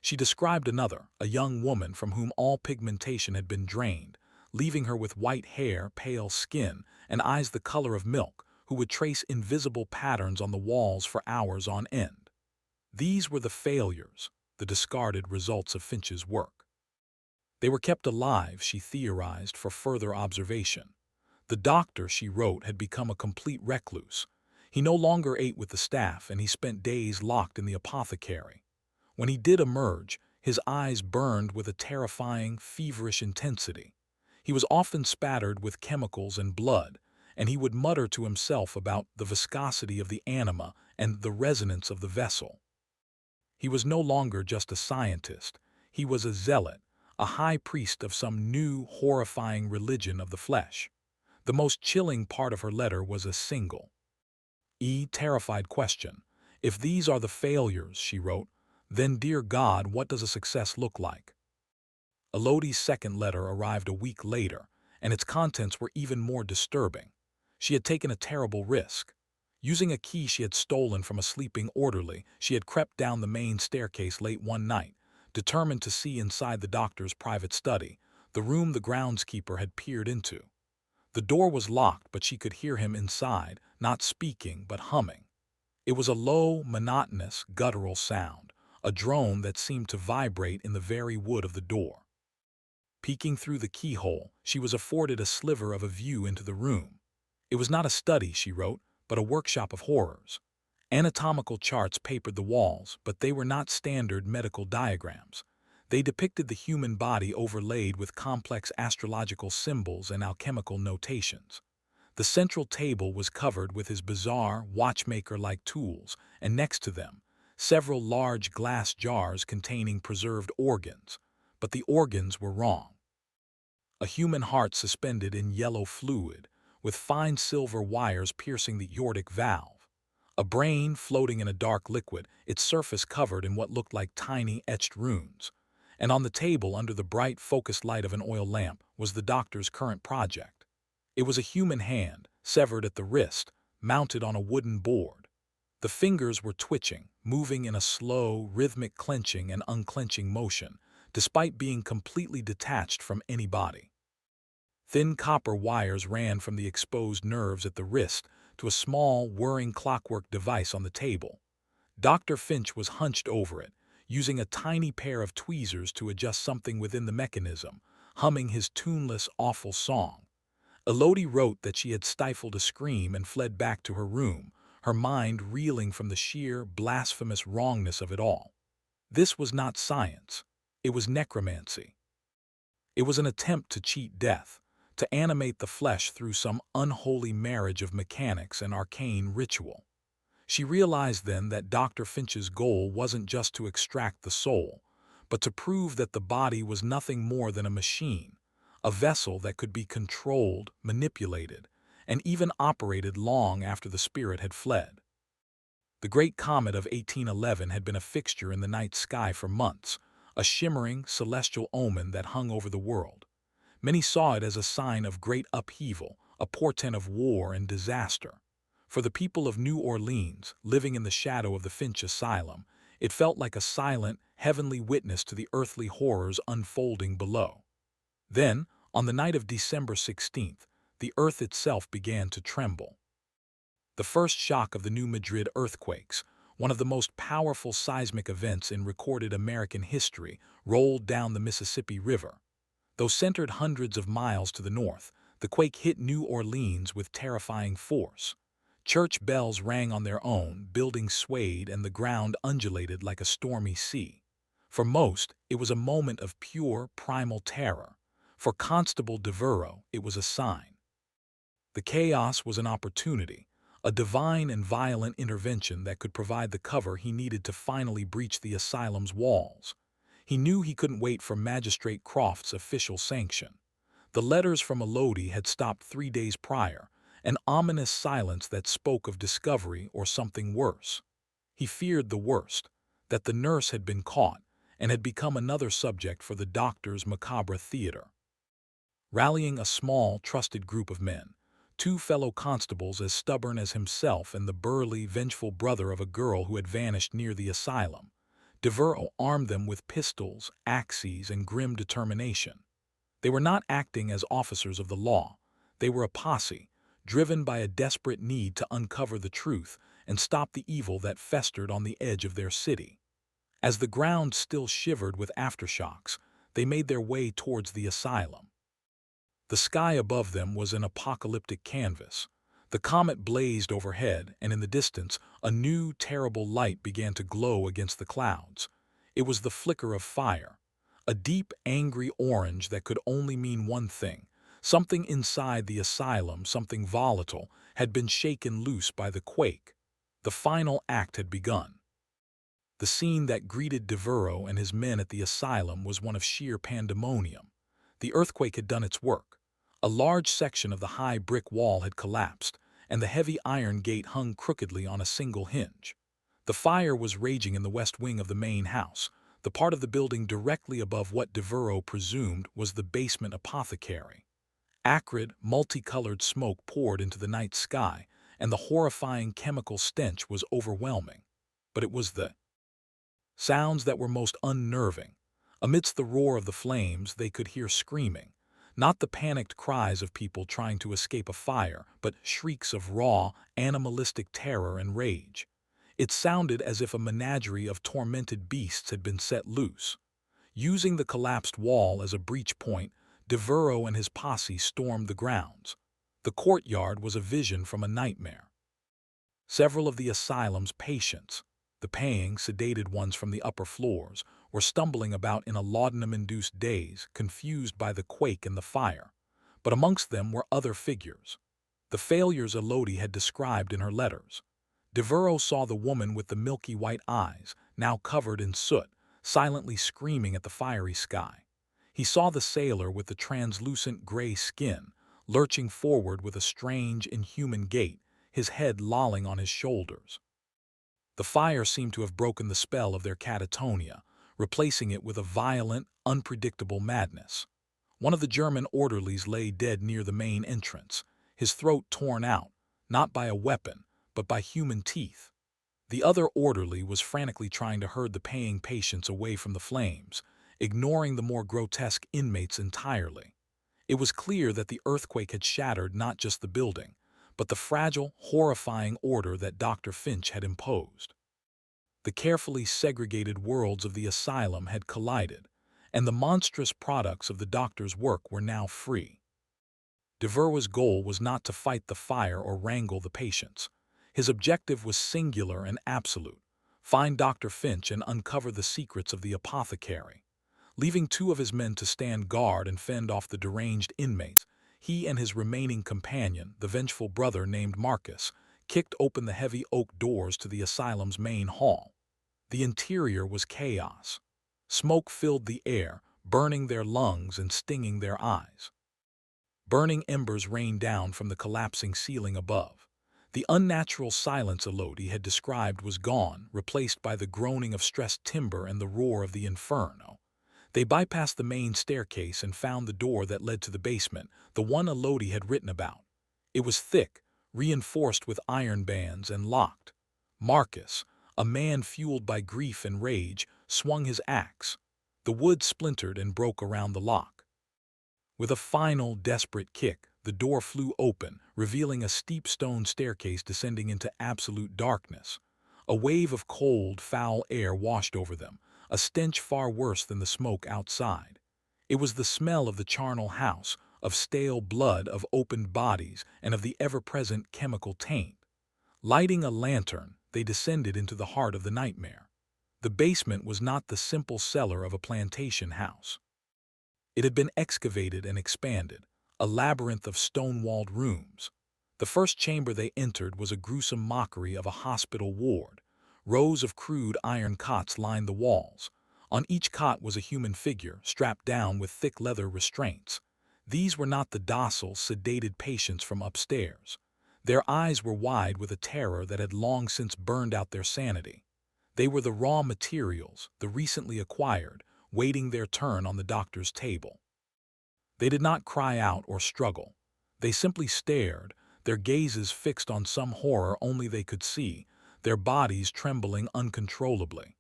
She described another, a young woman from whom all pigmentation had been drained, leaving her with white hair, pale skin, and eyes the color of milk, who would trace invisible patterns on the walls for hours on end. These were the failures, the discarded results of Finch's work. They were kept alive, she theorized, for further observation. The doctor, she wrote, had become a complete recluse. He no longer ate with the staff, and he spent days locked in the apothecary. When he did emerge, his eyes burned with a terrifying, feverish intensity. He was often spattered with chemicals and blood, and he would mutter to himself about the viscosity of the anima and the resonance of the vessel. He was no longer just a scientist. He was a zealot, a high priest of some new, horrifying religion of the flesh. The most chilling part of her letter was a single, terrified question. If these are the failures, she wrote, then, dear God, what does a success look like? Elodie's second letter arrived a week later, and its contents were even more disturbing. She had taken a terrible risk. Using a key she had stolen from a sleeping orderly, she had crept down the main staircase late one night, determined to see inside the doctor's private study, the room the groundskeeper had peered into. The door was locked, but she could hear him inside, not speaking but humming. It was a low, monotonous, guttural sound, a drone that seemed to vibrate in the very wood of the door. Peeking through the keyhole, she was afforded a sliver of a view into the room. It was not a study, she wrote, but a workshop of horrors. Anatomical charts papered the walls, but they were not standard medical diagrams. They depicted the human body overlaid with complex astrological symbols and alchemical notations. The central table was covered with his bizarre, watchmaker-like tools, and next to them, several large glass jars containing preserved organs. But the organs were wrong. A human heart suspended in yellow fluid, with fine silver wires piercing the aortic valve. A brain floating in a dark liquid, its surface covered in what looked like tiny etched runes. And on the table, under the bright, focused light of an oil lamp, was the doctor's current project. It was a human hand, severed at the wrist, mounted on a wooden board. The fingers were twitching, moving in a slow, rhythmic clenching and unclenching motion, despite being completely detached from any body. Thin copper wires ran from the exposed nerves at the wrist to a small, whirring clockwork device on the table. Dr. Finch was hunched over it, using a tiny pair of tweezers to adjust something within the mechanism, humming his tuneless, awful song. Elodie wrote that she had stifled a scream and fled back to her room, her mind reeling from the sheer, blasphemous wrongness of it all. This was not science. It was necromancy. It was an attempt to cheat death, to animate the flesh through some unholy marriage of mechanics and arcane ritual. She realized then that Dr. Finch's goal wasn't just to extract the soul, but to prove that the body was nothing more than a machine, a vessel that could be controlled, manipulated, and even operated long after the spirit had fled. The great comet of 1811 had been a fixture in the night sky for months, a shimmering, celestial omen that hung over the world. Many saw it as a sign of great upheaval, a portent of war and disaster. For the people of New Orleans, living in the shadow of the Finch Asylum, it felt like a silent, heavenly witness to the earthly horrors unfolding below. Then, on the night of December 16th, the earth itself began to tremble. The first shock of the New Madrid earthquakes, one of the most powerful seismic events in recorded American history, rolled down the Mississippi River. Though centered hundreds of miles to the north, the quake hit New Orleans with terrifying force. Church bells rang on their own, buildings swayed, and the ground undulated like a stormy sea. For most, it was a moment of pure, primal terror. For Constable Devereaux, it was a sign. The chaos was an opportunity, a divine and violent intervention that could provide the cover he needed to finally breach the asylum's walls. He knew he couldn't wait for Magistrate Croft's official sanction. The letters from Elodie had stopped 3 days prior, an ominous silence that spoke of discovery or something worse. He feared the worst, that the nurse had been caught and had become another subject for the doctor's macabre theater. Rallying a small, trusted group of men, two fellow constables as stubborn as himself and the burly, vengeful brother of a girl who had vanished near the asylum, Devereaux armed them with pistols, axes, and grim determination. They were not acting as officers of the law. They were a posse, driven by a desperate need to uncover the truth and stop the evil that festered on the edge of their city. As the ground still shivered with aftershocks, they made their way towards the asylum. The sky above them was an apocalyptic canvas. The comet blazed overhead, and in the distance, a new, terrible light began to glow against the clouds. It was the flicker of fire, a deep, angry orange that could only mean one thing. Something inside the asylum, something volatile, had been shaken loose by the quake. The final act had begun. The scene that greeted Devereaux and his men at the asylum was one of sheer pandemonium. The earthquake had done its work. A large section of the high brick wall had collapsed, and the heavy iron gate hung crookedly on a single hinge. The fire was raging in the west wing of the main house, the part of the building directly above what Devereaux presumed was the basement apothecary. Acrid, multicolored smoke poured into the night sky, and the horrifying chemical stench was overwhelming. But it was the sounds that were most unnerving. Amidst the roar of the flames, they could hear screaming, not the panicked cries of people trying to escape a fire, but shrieks of raw, animalistic terror and rage. It sounded as if a menagerie of tormented beasts had been set loose. Using the collapsed wall as a breach point, Devereaux and his posse stormed the grounds. The courtyard was a vision from a nightmare. Several of the asylum's patients, the paying, sedated ones from the upper floors, were stumbling about in a laudanum-induced daze, confused by the quake and the fire. But amongst them were other figures. The failures Elodie had described in her letters. Devereaux saw the woman with the milky white eyes, now covered in soot, silently screaming at the fiery sky. He saw the sailor with the translucent gray skin, lurching forward with a strange, inhuman gait, his head lolling on his shoulders. The fire seemed to have broken the spell of their catatonia, replacing it with a violent, unpredictable madness. One of the German orderlies lay dead near the main entrance, his throat torn out, not by a weapon, but by human teeth. The other orderly was frantically trying to herd the paying patients away from the flames, ignoring the more grotesque inmates entirely. It was clear that the earthquake had shattered not just the building, but the fragile, horrifying order that Dr. Finch had imposed. The carefully segregated worlds of the asylum had collided, and the monstrous products of the doctor's work were now free. Devereaux's goal was not to fight the fire or wrangle the patients. His objective was singular and absolute: find Dr. Finch and uncover the secrets of the apothecary. Leaving two of his men to stand guard and fend off the deranged inmates, he and his remaining companion, the vengeful brother named Marcus, kicked open the heavy oak doors to the asylum's main hall. The interior was chaos. Smoke filled the air, burning their lungs and stinging their eyes. Burning embers rained down from the collapsing ceiling above. The unnatural silence Elodie had described was gone, replaced by the groaning of stressed timber and the roar of the inferno. They bypassed the main staircase and found the door that led to the basement, the one Elodie had written about. It was thick, reinforced with iron bands and locked. Marcus, a man fueled by grief and rage, swung his axe. The wood splintered and broke around the lock. With a final, desperate kick, the door flew open, revealing a steep stone staircase descending into absolute darkness. A wave of cold, foul air washed over them, a stench far worse than the smoke outside. It was the smell of the charnel house, of stale blood, of opened bodies, and of the ever-present chemical taint. Lighting a lantern, they descended into the heart of the nightmare. The basement was not the simple cellar of a plantation house. It had been excavated and expanded, a labyrinth of stone-walled rooms. The first chamber they entered was a gruesome mockery of a hospital ward. Rows of crude iron cots lined the walls. On each cot was a human figure, strapped down with thick leather restraints. These were not the docile, sedated patients from upstairs. Their eyes were wide with a terror that had long since burned out their sanity. They were the raw materials, the recently acquired, waiting their turn on the doctor's table. They did not cry out or struggle. They simply stared, their gazes fixed on some horror only they could see, their bodies trembling uncontrollably.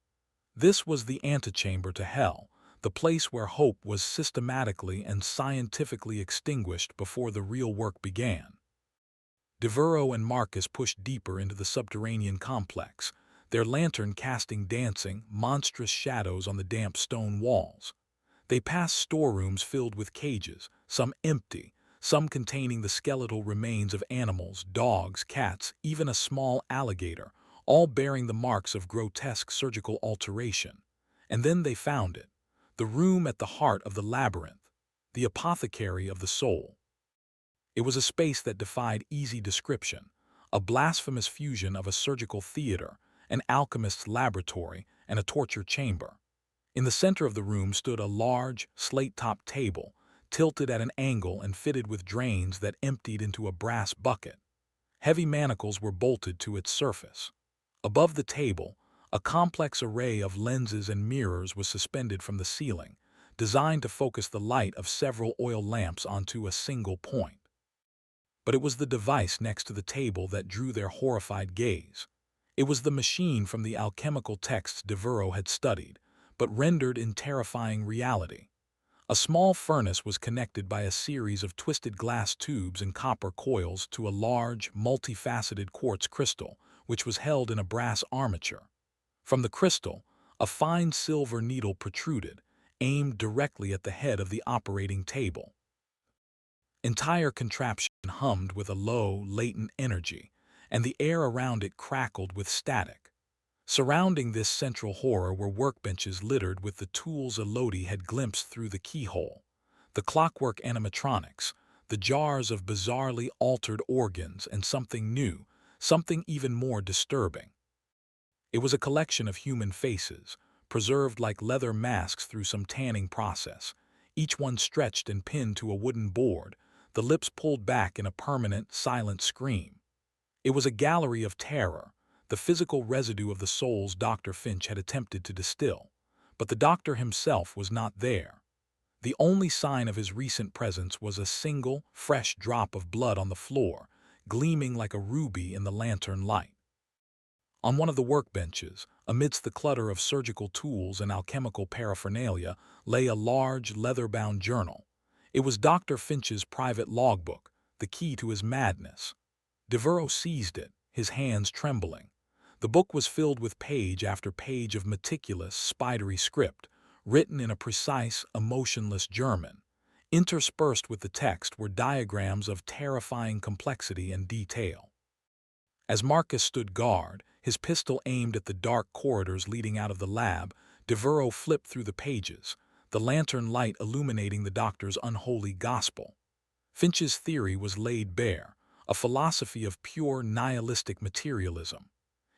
This was the antechamber to hell, the place where hope was systematically and scientifically extinguished before the real work began. Devereaux and Marcus pushed deeper into the subterranean complex, their lantern casting dancing, monstrous shadows on the damp stone walls. They passed storerooms filled with cages, some empty, some containing the skeletal remains of animals, dogs, cats, even a small alligator, all bearing the marks of grotesque surgical alteration. And then they found it, the room at the heart of the labyrinth, the apothecary of the soul. It was a space that defied easy description, a blasphemous fusion of a surgical theater, an alchemist's laboratory, and a torture chamber. In the center of the room stood a large, slate-topped table, tilted at an angle and fitted with drains that emptied into a brass bucket. Heavy manacles were bolted to its surface. Above the table, a complex array of lenses and mirrors was suspended from the ceiling, designed to focus the light of several oil lamps onto a single point. But it was the device next to the table that drew their horrified gaze. It was the machine from the alchemical texts Devereaux had studied, but rendered in terrifying reality. A small furnace was connected by a series of twisted glass tubes and copper coils to a large, multifaceted quartz crystal, which was held in a brass armature. From the crystal, a fine silver needle protruded, aimed directly at the head of the operating table. Entire contraption hummed with a low, latent energy, and the air around it crackled with static. Surrounding this central horror were workbenches littered with the tools Elodie had glimpsed through the keyhole, the clockwork animatronics, the jars of bizarrely altered organs, and something new, something even more disturbing. It was a collection of human faces, preserved like leather masks through some tanning process, each one stretched and pinned to a wooden board, the lips pulled back in a permanent, silent scream. It was a gallery of terror, the physical residue of the souls Dr. Finch had attempted to distill. But the doctor himself was not there. The only sign of his recent presence was a single, fresh drop of blood on the floor, gleaming like a ruby in the lantern light. On one of the workbenches, amidst the clutter of surgical tools and alchemical paraphernalia, lay a large, leather-bound journal. It was Dr. Finch's private logbook, the key to his madness. Devereaux seized it, his hands trembling. The book was filled with page after page of meticulous, spidery script, written in a precise, emotionless German. Interspersed with the text were diagrams of terrifying complexity and detail. As Marcus stood guard, his pistol aimed at the dark corridors leading out of the lab, Devereaux flipped through the pages, the lantern light illuminating the doctor's unholy gospel. Finch's theory was laid bare, a philosophy of pure nihilistic materialism.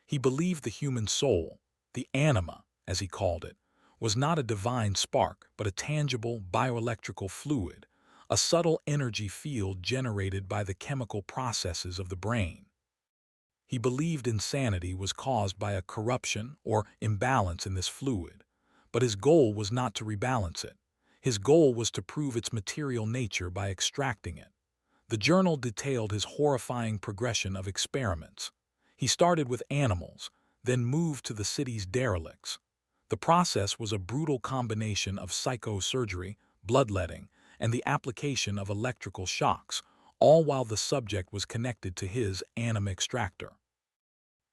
He believed the human soul, the anima, as he called it, was not a divine spark but a tangible bioelectrical fluid, a subtle energy field generated by the chemical processes of the brain. He believed insanity was caused by a corruption or imbalance in this fluid, but his goal was not to rebalance it. His goal was to prove its material nature by extracting it. The journal detailed his horrifying progression of experiments. He started with animals, then moved to the city's derelicts. The process was a brutal combination of psychosurgery, bloodletting, and the application of electrical shocks, all while the subject was connected to his anim extractor.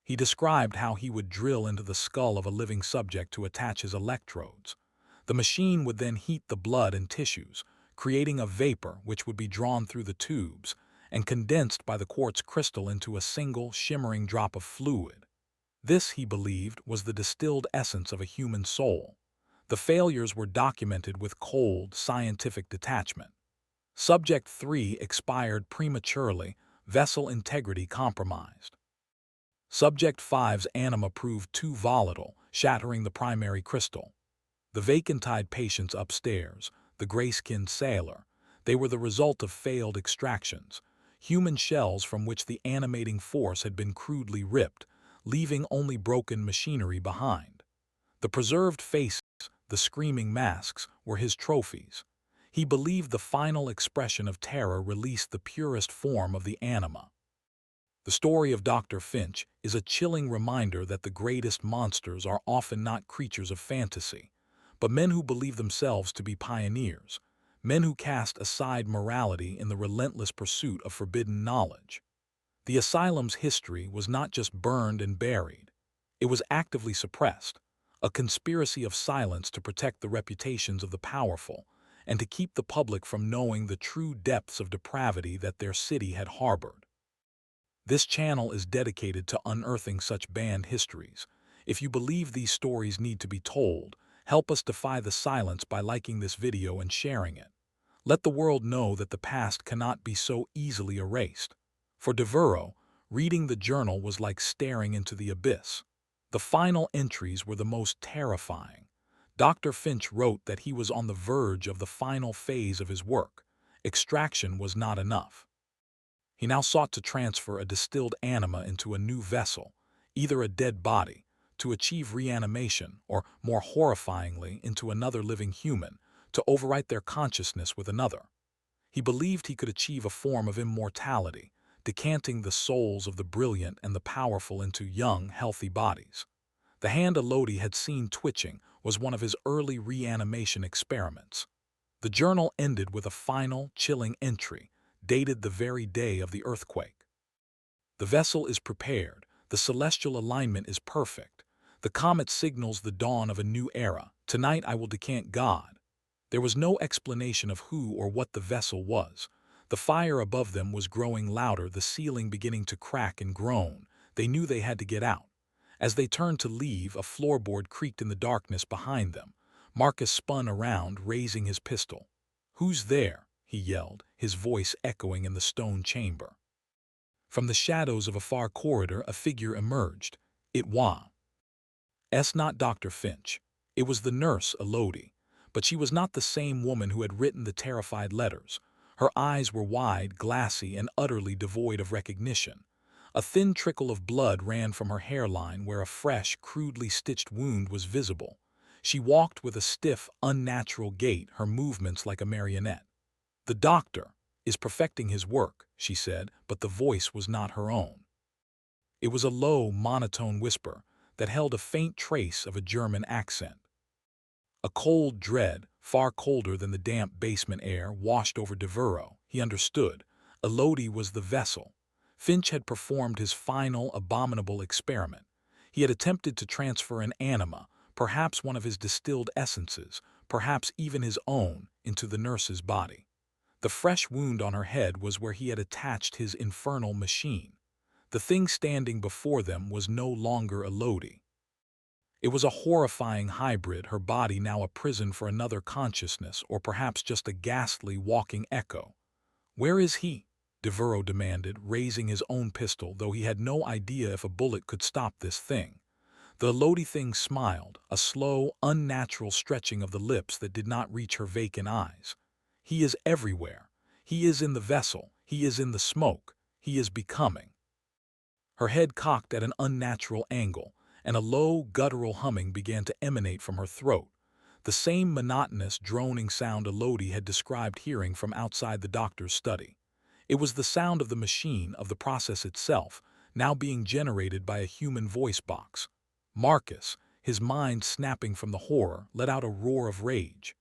He described how he would drill into the skull of a living subject to attach his electrodes. The machine would then heat the blood and tissues, creating a vapor which would be drawn through the tubes and condensed by the quartz crystal into a single, shimmering drop of fluid. This, he believed, was the distilled essence of a human soul. The failures were documented with cold, scientific detachment. Subject 3 expired prematurely, vessel integrity compromised. Subject 5's anima proved too volatile, shattering the primary crystal. The vacant-eyed patients upstairs, the gray-skinned sailor, they were the result of failed extractions, human shells from which the animating force had been crudely ripped, leaving only broken machinery behind. The preserved faces, the screaming masks, were his trophies. He believed the final expression of terror released the purest form of the anima. The story of Dr. Finch is a chilling reminder that the greatest monsters are often not creatures of fantasy, but men who believe themselves to be pioneers, men who cast aside morality in the relentless pursuit of forbidden knowledge. The asylum's history was not just burned and buried. It was actively suppressed, a conspiracy of silence to protect the reputations of the powerful and to keep the public from knowing the true depths of depravity that their city had harbored. This channel is dedicated to unearthing such banned histories. If you believe these stories need to be told, help us defy the silence by liking this video and sharing it. Let the world know that the past cannot be so easily erased. For Devereux, reading the journal was like staring into the abyss. The final entries were the most terrifying. Dr. Finch wrote that he was on the verge of the final phase of his work. Extraction was not enough. He now sought to transfer a distilled anima into a new vessel, either a dead body, to achieve reanimation, or, more horrifyingly, into another living human, to overwrite their consciousness with another. He believed he could achieve a form of immortality, decanting the souls of the brilliant and the powerful into young, healthy bodies. The hand Elodie had seen twitching was one of his early reanimation experiments. The journal ended with a final, chilling entry, dated the very day of the earthquake. The vessel is prepared, the celestial alignment is perfect. The comet signals the dawn of a new era. Tonight I will decant God. There was no explanation of who or what the vessel was. The fire above them was growing louder, the ceiling beginning to crack and groan. They knew they had to get out. As they turned to leave, a floorboard creaked in the darkness behind them. Marcus spun around, raising his pistol. "Who's there?" he yelled, his voice echoing in the stone chamber. From the shadows of a far corridor, a figure emerged. It was not Dr. Finch. It was the nurse, Elodie. But she was not the same woman who had written the terrified letters. Her eyes were wide, glassy, and utterly devoid of recognition. A thin trickle of blood ran from her hairline where a fresh, crudely stitched wound was visible. She walked with a stiff, unnatural gait, her movements like a marionette. "The doctor is perfecting his work," she said, but the voice was not her own. It was a low, monotone whisper that held a faint trace of a German accent. A cold dread, far colder than the damp basement air, washed over Devereux. He understood. Elodie was the vessel. Finch had performed his final, abominable experiment. He had attempted to transfer an anima, perhaps one of his distilled essences, perhaps even his own, into the nurse's body. The fresh wound on her head was where he had attached his infernal machine. The thing standing before them was no longer Elodie. It was a horrifying hybrid, her body now a prison for another consciousness, or perhaps just a ghastly walking echo. "Where is he?" Devereux demanded, raising his own pistol, though he had no idea if a bullet could stop this thing. The Elodie thing smiled, a slow, unnatural stretching of the lips that did not reach her vacant eyes. "He is everywhere. He is in the vessel. He is in the smoke. He is becoming." Her head cocked at an unnatural angle, and a low, guttural humming began to emanate from her throat, the same monotonous, droning sound Elodie had described hearing from outside the doctor's study. It was the sound of the machine, of the process itself, now being generated by a human voice box. Marcus, his mind snapping from the horror, let out a roar of rage.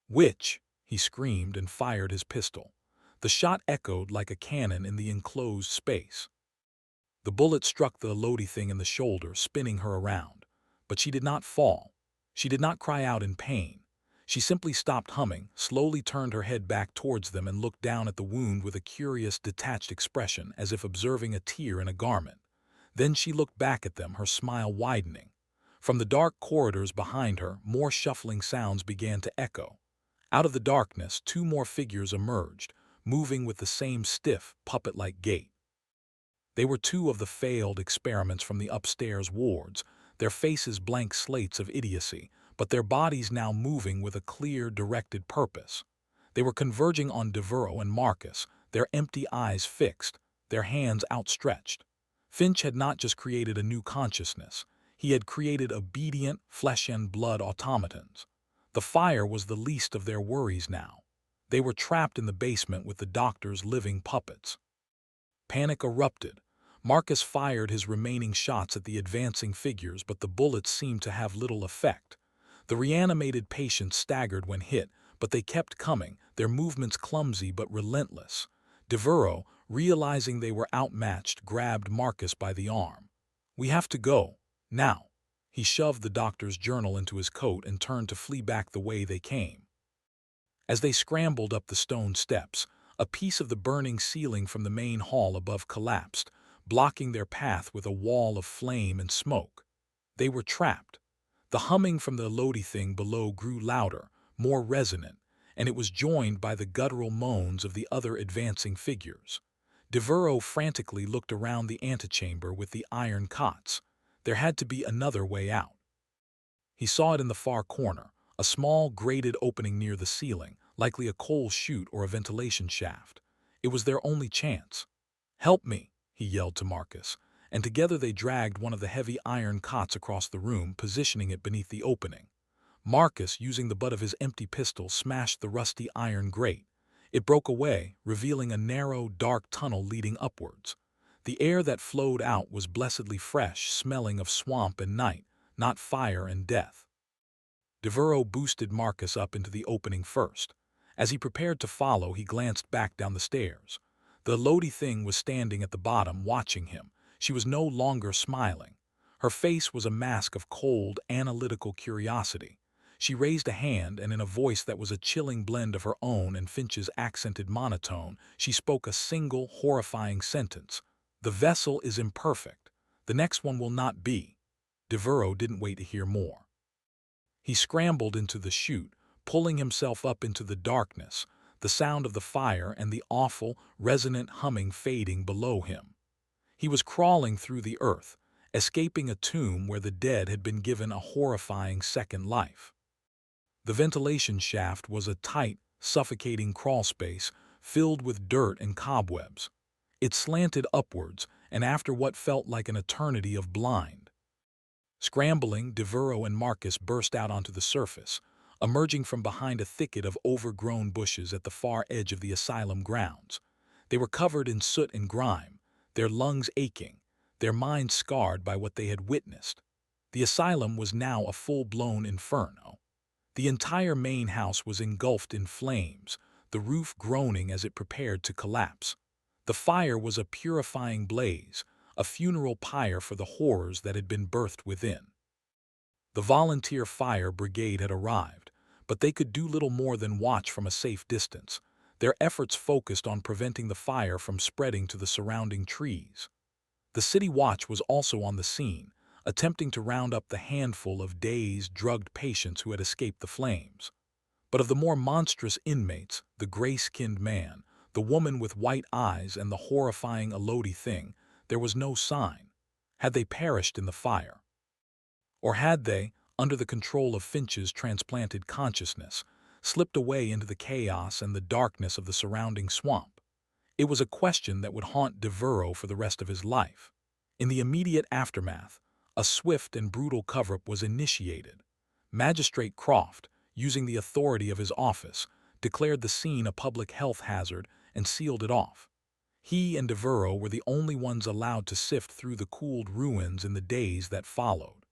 "Witch!" he screamed and fired his pistol. The shot echoed like a cannon in the enclosed space. The bullet struck the Elodie thing in the shoulder, spinning her around. But she did not fall. She did not cry out in pain. She simply stopped humming, slowly turned her head back towards them and looked down at the wound with a curious, detached expression, as if observing a tear in a garment. Then she looked back at them, her smile widening. From the dark corridors behind her, more shuffling sounds began to echo. Out of the darkness, two more figures emerged, moving with the same stiff, puppet-like gait. They were two of the failed experiments from the upstairs wards, their faces blank slates of idiocy, but their bodies now moving with a clear, directed purpose. They were converging on Devereaux and Marcus, their empty eyes fixed, their hands outstretched. Finch had not just created a new consciousness. He had created obedient, flesh-and-blood automatons. The fire was the least of their worries now. They were trapped in the basement with the doctor's living puppets. Panic erupted. Marcus fired his remaining shots at the advancing figures, but the bullets seemed to have little effect. The reanimated patients staggered when hit, but they kept coming, their movements clumsy but relentless. Devereaux, realizing they were outmatched, grabbed Marcus by the arm. "We have to go. Now." He shoved the doctor's journal into his coat and turned to flee back the way they came. As they scrambled up the stone steps, a piece of the burning ceiling from the main hall above collapsed, blocking their path with a wall of flame and smoke. They were trapped. The humming from the Elodie thing below grew louder, more resonant, and it was joined by the guttural moans of the other advancing figures. Devereaux frantically looked around the antechamber with the iron cots. There had to be another way out. He saw it in the far corner, a small grated opening near the ceiling, likely a coal chute or a ventilation shaft. It was their only chance. "Help me," he yelled to Marcus, and together they dragged one of the heavy iron cots across the room, positioning it beneath the opening. Marcus, using the butt of his empty pistol, smashed the rusty iron grate. It broke away, revealing a narrow, dark tunnel leading upwards. The air that flowed out was blessedly fresh, smelling of swamp and night, not fire and death. Devereaux boosted Marcus up into the opening first. As he prepared to follow, he glanced back down the stairs. The Elodie thing was standing at the bottom, watching him. She was no longer smiling. Her face was a mask of cold, analytical curiosity. She raised a hand, and in a voice that was a chilling blend of her own and Finch's accented monotone, she spoke a single, horrifying sentence. "The vessel is imperfect. The next one will not be." Devereaux didn't wait to hear more. He scrambled into the chute, pulling himself up into the darkness, the sound of the fire and the awful, resonant humming fading below him. He was crawling through the earth, escaping a tomb where the dead had been given a horrifying second life. The ventilation shaft was a tight, suffocating crawlspace filled with dirt and cobwebs. It slanted upwards, and after what felt like an eternity of blind. Scrambling, Devereaux and Marcus burst out onto the surface, emerging from behind a thicket of overgrown bushes at the far edge of the asylum grounds. They were covered in soot and grime, their lungs aching, their minds scarred by what they had witnessed. The asylum was now a full-blown inferno. The entire main house was engulfed in flames, the roof groaning as it prepared to collapse. The fire was a purifying blaze, a funeral pyre for the horrors that had been birthed within. The volunteer fire brigade had arrived, but they could do little more than watch from a safe distance. Their efforts focused on preventing the fire from spreading to the surrounding trees. The city watch was also on the scene, attempting to round up the handful of dazed, drugged patients who had escaped the flames. But of the more monstrous inmates, the gray-skinned man, the woman with white eyes, and the horrifying Elodie thing, there was no sign. Had they perished in the fire? Or had they, under the control of Finch's transplanted consciousness, slipped away into the chaos and the darkness of the surrounding swamp? It was a question that would haunt Devereaux for the rest of his life. In the immediate aftermath, a swift and brutal cover-up was initiated. Magistrate Croft, using the authority of his office, declared the scene a public health hazard and sealed it off. He and Devereaux were the only ones allowed to sift through the cooled ruins in the days that followed.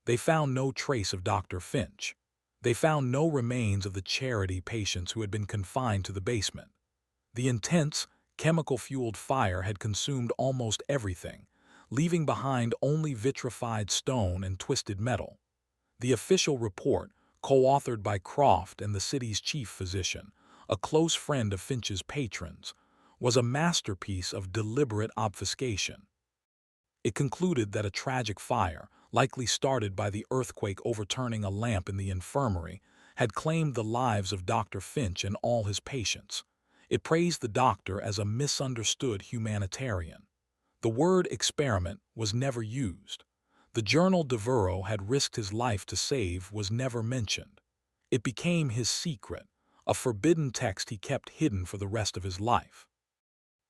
They found no trace of Dr. Finch. They found no remains of the charity patients who had been confined to the basement. The intense, chemical-fueled fire had consumed almost everything, leaving behind only vitrified stone and twisted metal. The official report, co-authored by Croft and the city's chief physician, a close friend of Finch's patrons, was a masterpiece of deliberate obfuscation. It concluded that a tragic fire, likely started by the earthquake overturning a lamp in the infirmary, had claimed the lives of Dr. Finch and all his patients. It praised the doctor as a misunderstood humanitarian. The word experiment was never used. The journal Devereaux had risked his life to save was never mentioned. It became his secret, a forbidden text he kept hidden for the rest of his life.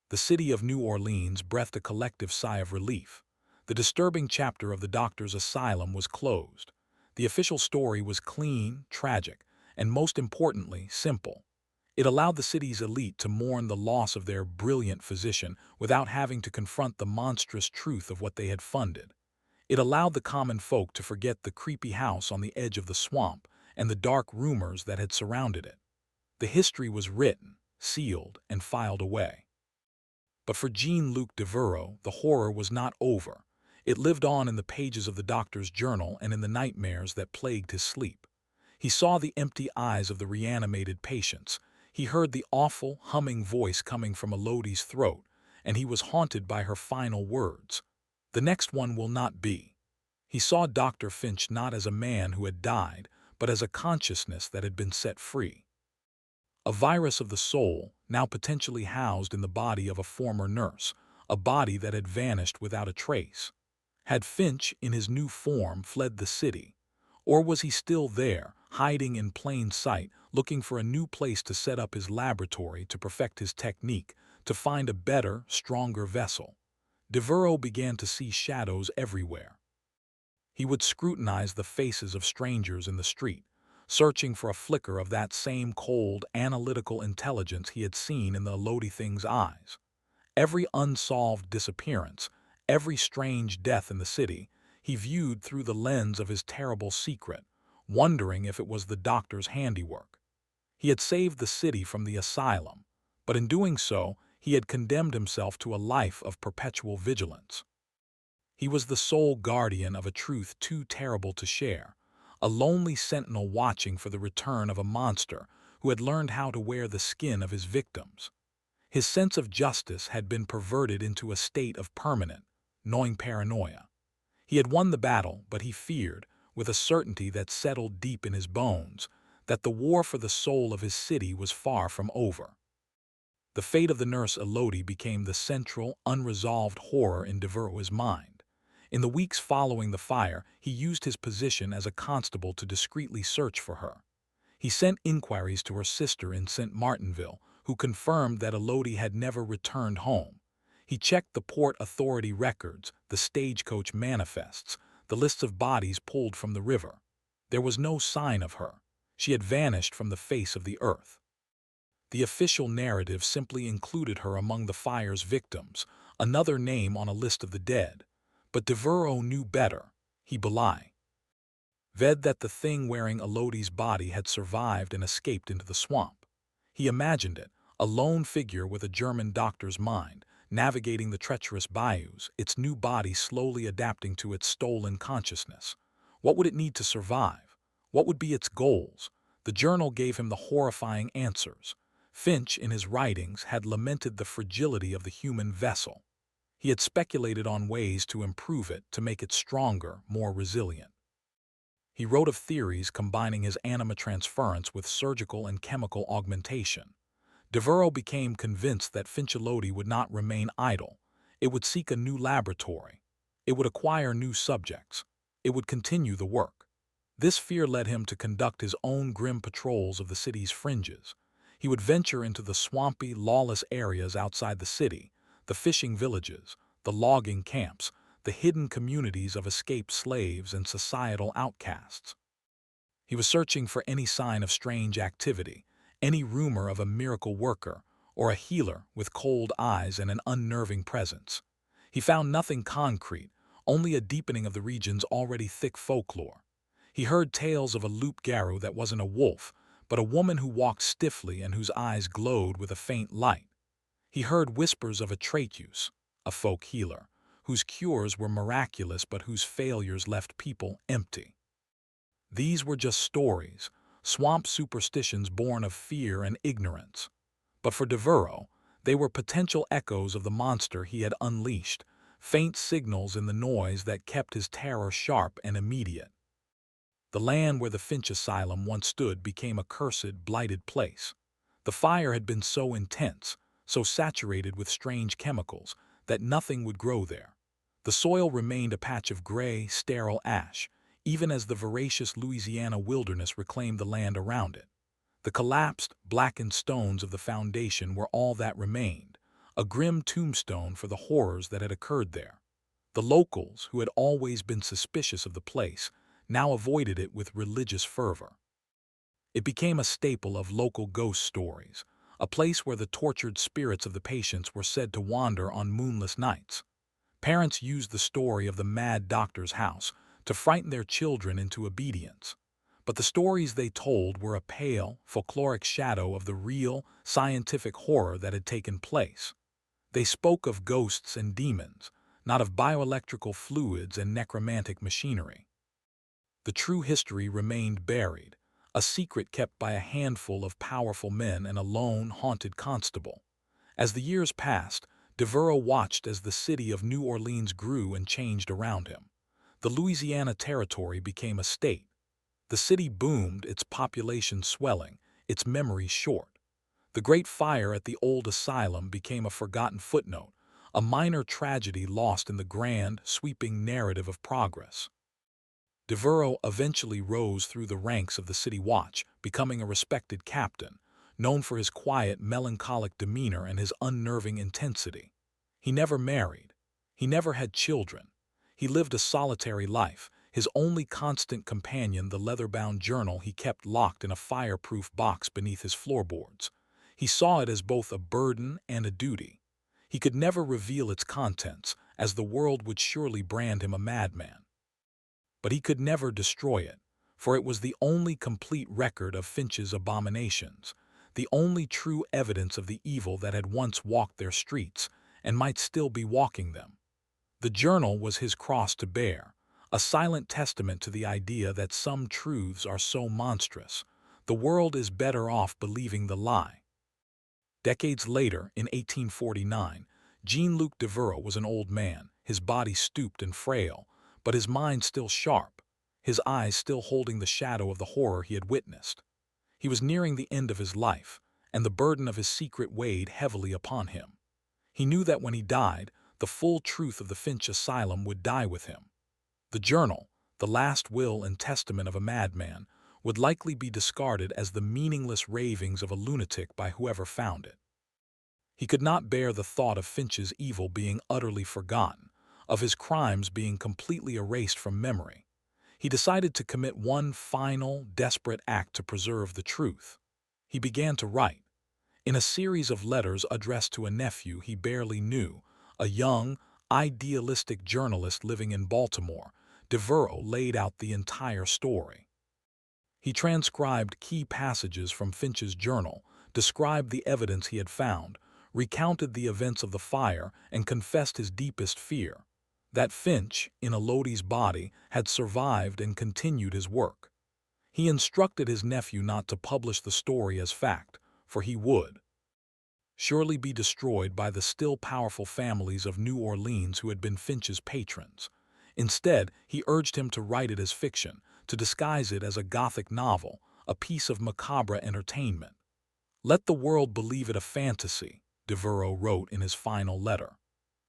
The city of New Orleans breathed a collective sigh of relief. The disturbing chapter of the doctor's asylum was closed. The official story was clean, tragic, and most importantly, simple. It allowed the city's elite to mourn the loss of their brilliant physician without having to confront the monstrous truth of what they had funded. It allowed the common folk to forget the creepy house on the edge of the swamp and the dark rumors that had surrounded it. The history was written, sealed, and filed away. But for Jean-Luc Devereaux, the horror was not over. It lived on in the pages of the doctor's journal and in the nightmares that plagued his sleep. He saw the empty eyes of the reanimated patients. He heard the awful, humming voice coming from Elodie's throat, and he was haunted by her final words. The next one will not be. He saw Dr. Finch not as a man who had died, but as a consciousness that had been set free. A virus of the soul, now potentially housed in the body of a former nurse, a body that had vanished without a trace. Had Finch, in his new form, fled the city? Or was he still there, hiding in plain sight, looking for a new place to set up his laboratory, to perfect his technique, to find a better, stronger vessel? Devereaux began to see shadows everywhere. He would scrutinize the faces of strangers in the street, searching for a flicker of that same cold, analytical intelligence he had seen in the Elodie thing's eyes. Every unsolved disappearance, every strange death in the city, he viewed through the lens of his terrible secret, wondering if it was the doctor's handiwork. He had saved the city from the asylum, but in doing so, he had condemned himself to a life of perpetual vigilance. He was the sole guardian of a truth too terrible to share, a lonely sentinel watching for the return of a monster who had learned how to wear the skin of his victims. His sense of justice had been perverted into a state of permanent, gnawing paranoia. He had won the battle, but he feared, with a certainty that settled deep in his bones, that the war for the soul of his city was far from over. The fate of the nurse Elodie became the central, unresolved horror in Devereaux's mind. In the weeks following the fire, he used his position as a constable to discreetly search for her. He sent inquiries to her sister in St. Martinville, who confirmed that Elodie had never returned home. He checked the Port Authority records, the stagecoach manifests, the lists of bodies pulled from the river. There was no sign of her. She had vanished from the face of the earth. The official narrative simply included her among the fire's victims, another name on a list of the dead. But Devereaux knew better. He belied that the thing wearing Elodie's body had survived and escaped into the swamp. He imagined it, a lone figure with a German doctor's mind, navigating the treacherous bayous, its new body slowly adapting to its stolen consciousness. What would it need to survive? What would be its goals? The journal gave him the horrifying answers. Finch, in his writings, had lamented the fragility of the human vessel. He had speculated on ways to improve it, to make it stronger, more resilient. He wrote of theories combining his anima-transference with surgical and chemical augmentation. Devereaux became convinced that Finch Elodie would not remain idle. It would seek a new laboratory. It would acquire new subjects. It would continue the work. This fear led him to conduct his own grim patrols of the city's fringes. He would venture into the swampy, lawless areas outside the city, the fishing villages, the logging camps, the hidden communities of escaped slaves and societal outcasts. He was searching for any sign of strange activity, any rumor of a miracle worker, or a healer with cold eyes and an unnerving presence. He found nothing concrete, only a deepening of the region's already thick folklore. He heard tales of a loup-garou that wasn't a wolf, but a woman who walked stiffly and whose eyes glowed with a faint light. He heard whispers of a tracheus, a folk healer, whose cures were miraculous but whose failures left people empty. These were just stories, swamp superstitions born of fear and ignorance. But for Devereux, they were potential echoes of the monster he had unleashed, faint signals in the noise that kept his terror sharp and immediate. The land where the Finch Asylum once stood became a cursed, blighted place. The fire had been so intense, so saturated with strange chemicals, that nothing would grow there. The soil remained a patch of gray, sterile ash, even as the voracious Louisiana wilderness reclaimed the land around it. The collapsed, blackened stones of the foundation were all that remained, a grim tombstone for the horrors that had occurred there. The locals, who had always been suspicious of the place, now avoided it with religious fervor. It became a staple of local ghost stories, a place where the tortured spirits of the patients were said to wander on moonless nights. Parents used the story of the mad doctor's house to frighten their children into obedience. But the stories they told were a pale, folkloric shadow of the real, scientific horror that had taken place. They spoke of ghosts and demons, not of bioelectrical fluids and necromantic machinery. The true history remained buried, a secret kept by a handful of powerful men and a lone, haunted constable. As the years passed, Devereux watched as the city of New Orleans grew and changed around him. The Louisiana Territory became a state. The city boomed, its population swelling, its memories short. The Great Fire at the old asylum became a forgotten footnote, a minor tragedy lost in the grand, sweeping narrative of progress. Devereux eventually rose through the ranks of the city watch, becoming a respected captain, known for his quiet, melancholic demeanor and his unnerving intensity. He never married. He never had children. He lived a solitary life, his only constant companion the leather-bound journal he kept locked in a fireproof box beneath his floorboards. He saw it as both a burden and a duty. He could never reveal its contents, as the world would surely brand him a madman. But he could never destroy it, for it was the only complete record of Finch's abominations, the only true evidence of the evil that had once walked their streets and might still be walking them. The journal was his cross to bear, a silent testament to the idea that some truths are so monstrous, the world is better off believing the lie. Decades later, in 1849, Jean-Luc Devereux was an old man, his body stooped and frail, but his mind still sharp, his eyes still holding the shadow of the horror he had witnessed. He was nearing the end of his life, and the burden of his secret weighed heavily upon him. He knew that when he died, the full truth of the Finch Asylum would die with him. The journal, the last will and testament of a madman, would likely be discarded as the meaningless ravings of a lunatic by whoever found it. He could not bear the thought of Finch's evil being utterly forgotten, of his crimes being completely erased from memory. He decided to commit one final, desperate act to preserve the truth. He began to write. In a series of letters addressed to a nephew he barely knew, a young, idealistic journalist living in Baltimore, Devereux laid out the entire story. He transcribed key passages from Finch's journal, described the evidence he had found, recounted the events of the fire, and confessed his deepest fear, that Finch, in Elodie's body, had survived and continued his work. He instructed his nephew not to publish the story as fact, for he would surely be destroyed by the still powerful families of New Orleans who had been Finch's patrons. Instead, he urged him to write it as fiction, to disguise it as a Gothic novel, a piece of macabre entertainment. "Let the world believe it a fantasy," Devereux wrote in his final letter.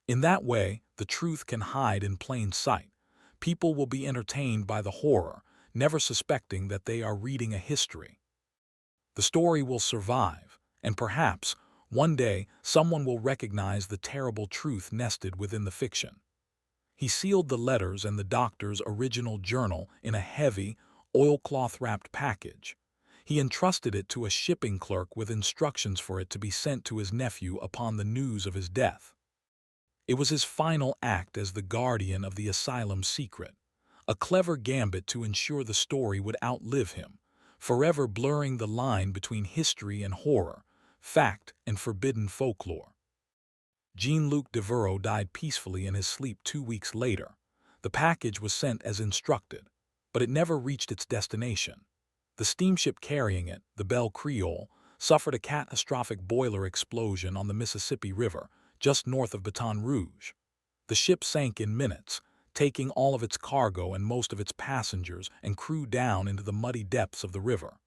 "In that way, the truth can hide in plain sight. People will be entertained by the horror, never suspecting that they are reading a history. The story will survive, and perhaps, one day, someone will recognize the terrible truth nested within the fiction." He sealed the letters and the doctor's original journal in a heavy, oilcloth-wrapped package. He entrusted it to a shipping clerk with instructions for it to be sent to his nephew upon the news of his death. It was his final act as the guardian of the asylum's secret, a clever gambit to ensure the story would outlive him, forever blurring the line between history and horror, fact and forbidden folklore. Jean-Luc Devereaux died peacefully in his sleep 2 weeks later. The package was sent as instructed, but it never reached its destination. The steamship carrying it, the Belle Creole, suffered a catastrophic boiler explosion on the Mississippi River, just north of Baton Rouge. The ship sank in minutes, taking all of its cargo and most of its passengers and crew down into the muddy depths of the river.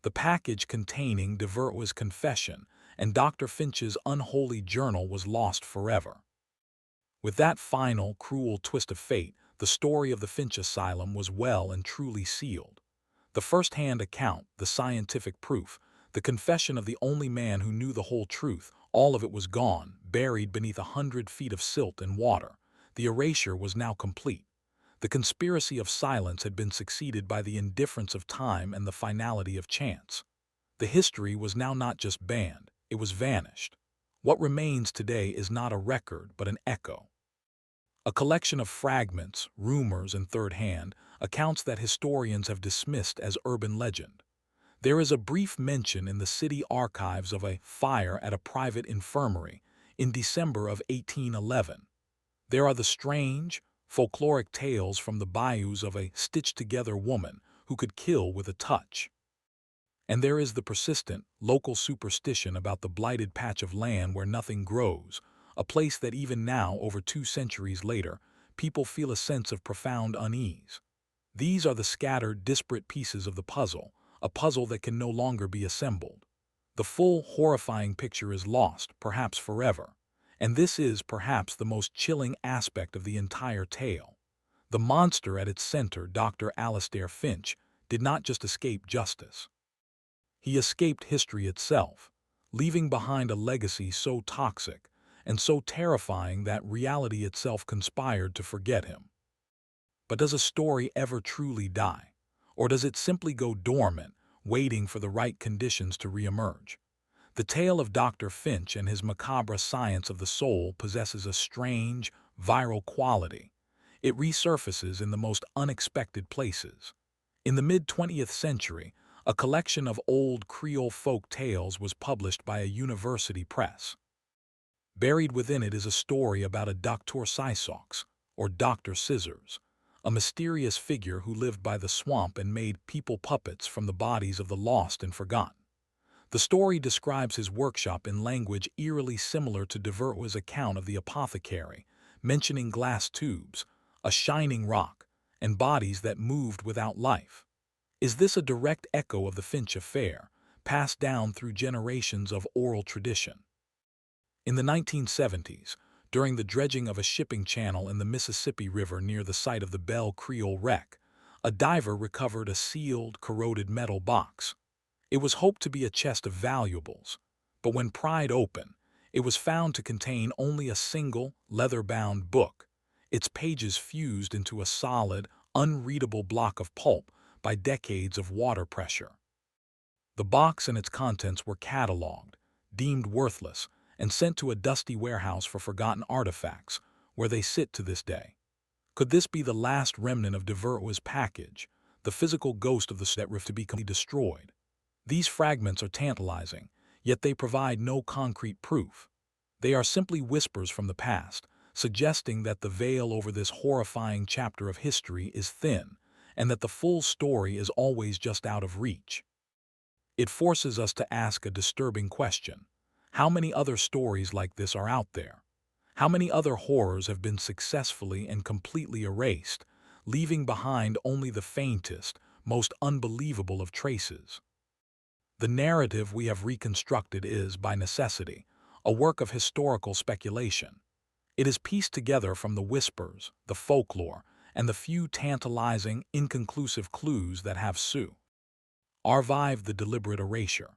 The package containing Devereaux's confession and Dr. Finch's unholy journal was lost forever. With that final, cruel twist of fate, the story of the Finch Asylum was well and truly sealed. The first-hand account, the scientific proof, the confession of the only man who knew the whole truth, all of it was gone, buried beneath 100 feet of silt and water. The erasure was now complete. The conspiracy of silence had been succeeded by the indifference of time and the finality of chance. The history was now not just banned, it was vanished. What remains today is not a record, but an echo. A collection of fragments, rumors, and third-hand accounts that historians have dismissed as urban legend. There is a brief mention in the city archives of a fire at a private infirmary in December of 1811. There are the strange, folkloric tales from the bayous of a stitched-together woman who could kill with a touch. And there is the persistent, local superstition about the blighted patch of land where nothing grows, a place that even now, over 2 centuries later, people feel a sense of profound unease. These are the scattered, disparate pieces of the puzzle, a puzzle that can no longer be assembled. The full, horrifying picture is lost, perhaps forever. And this is, perhaps, the most chilling aspect of the entire tale. The monster at its center, Dr. Alastair Finch, did not just escape justice. He escaped history itself, leaving behind a legacy so toxic and so terrifying that reality itself conspired to forget him. But does a story ever truly die? Or does it simply go dormant, waiting for the right conditions to reemerge? The tale of Dr. Finch and his macabre science of the soul possesses a strange, viral quality. It resurfaces in the most unexpected places. In the mid-20th century, a collection of old Creole folk tales was published by a university press. Buried within it is a story about a Dr. Sysox, or Dr. Scissors, a mysterious figure who lived by the swamp and made people puppets from the bodies of the lost and forgotten. The story describes his workshop in language eerily similar to Devereaux's account of the apothecary, mentioning glass tubes, a shining rock, and bodies that moved without life. Is this a direct echo of the Finch affair, passed down through generations of oral tradition? In the 1970s, during the dredging of a shipping channel in the Mississippi River near the site of the Belle Creole wreck, a diver recovered a sealed, corroded metal box. It was hoped to be a chest of valuables, but when pried open, it was found to contain only a single, leather-bound book, its pages fused into a solid, unreadable block of pulp by decades of water pressure. The box and its contents were catalogued, deemed worthless, and sent to a dusty warehouse for forgotten artifacts, where they sit to this day. Could this be the last remnant of Devereaux's package, the physical ghost of the that rift to be completely destroyed? These fragments are tantalizing, yet they provide no concrete proof. They are simply whispers from the past, suggesting that the veil over this horrifying chapter of history is thin, and that the full story is always just out of reach. It forces us to ask a disturbing question. How many other stories like this are out there? How many other horrors have been successfully and completely erased, leaving behind only the faintest, most unbelievable of traces? The narrative we have reconstructed is, by necessity, a work of historical speculation. It is pieced together from the whispers, the folklore, and the few tantalizing, inconclusive clues that have survived the deliberate erasure.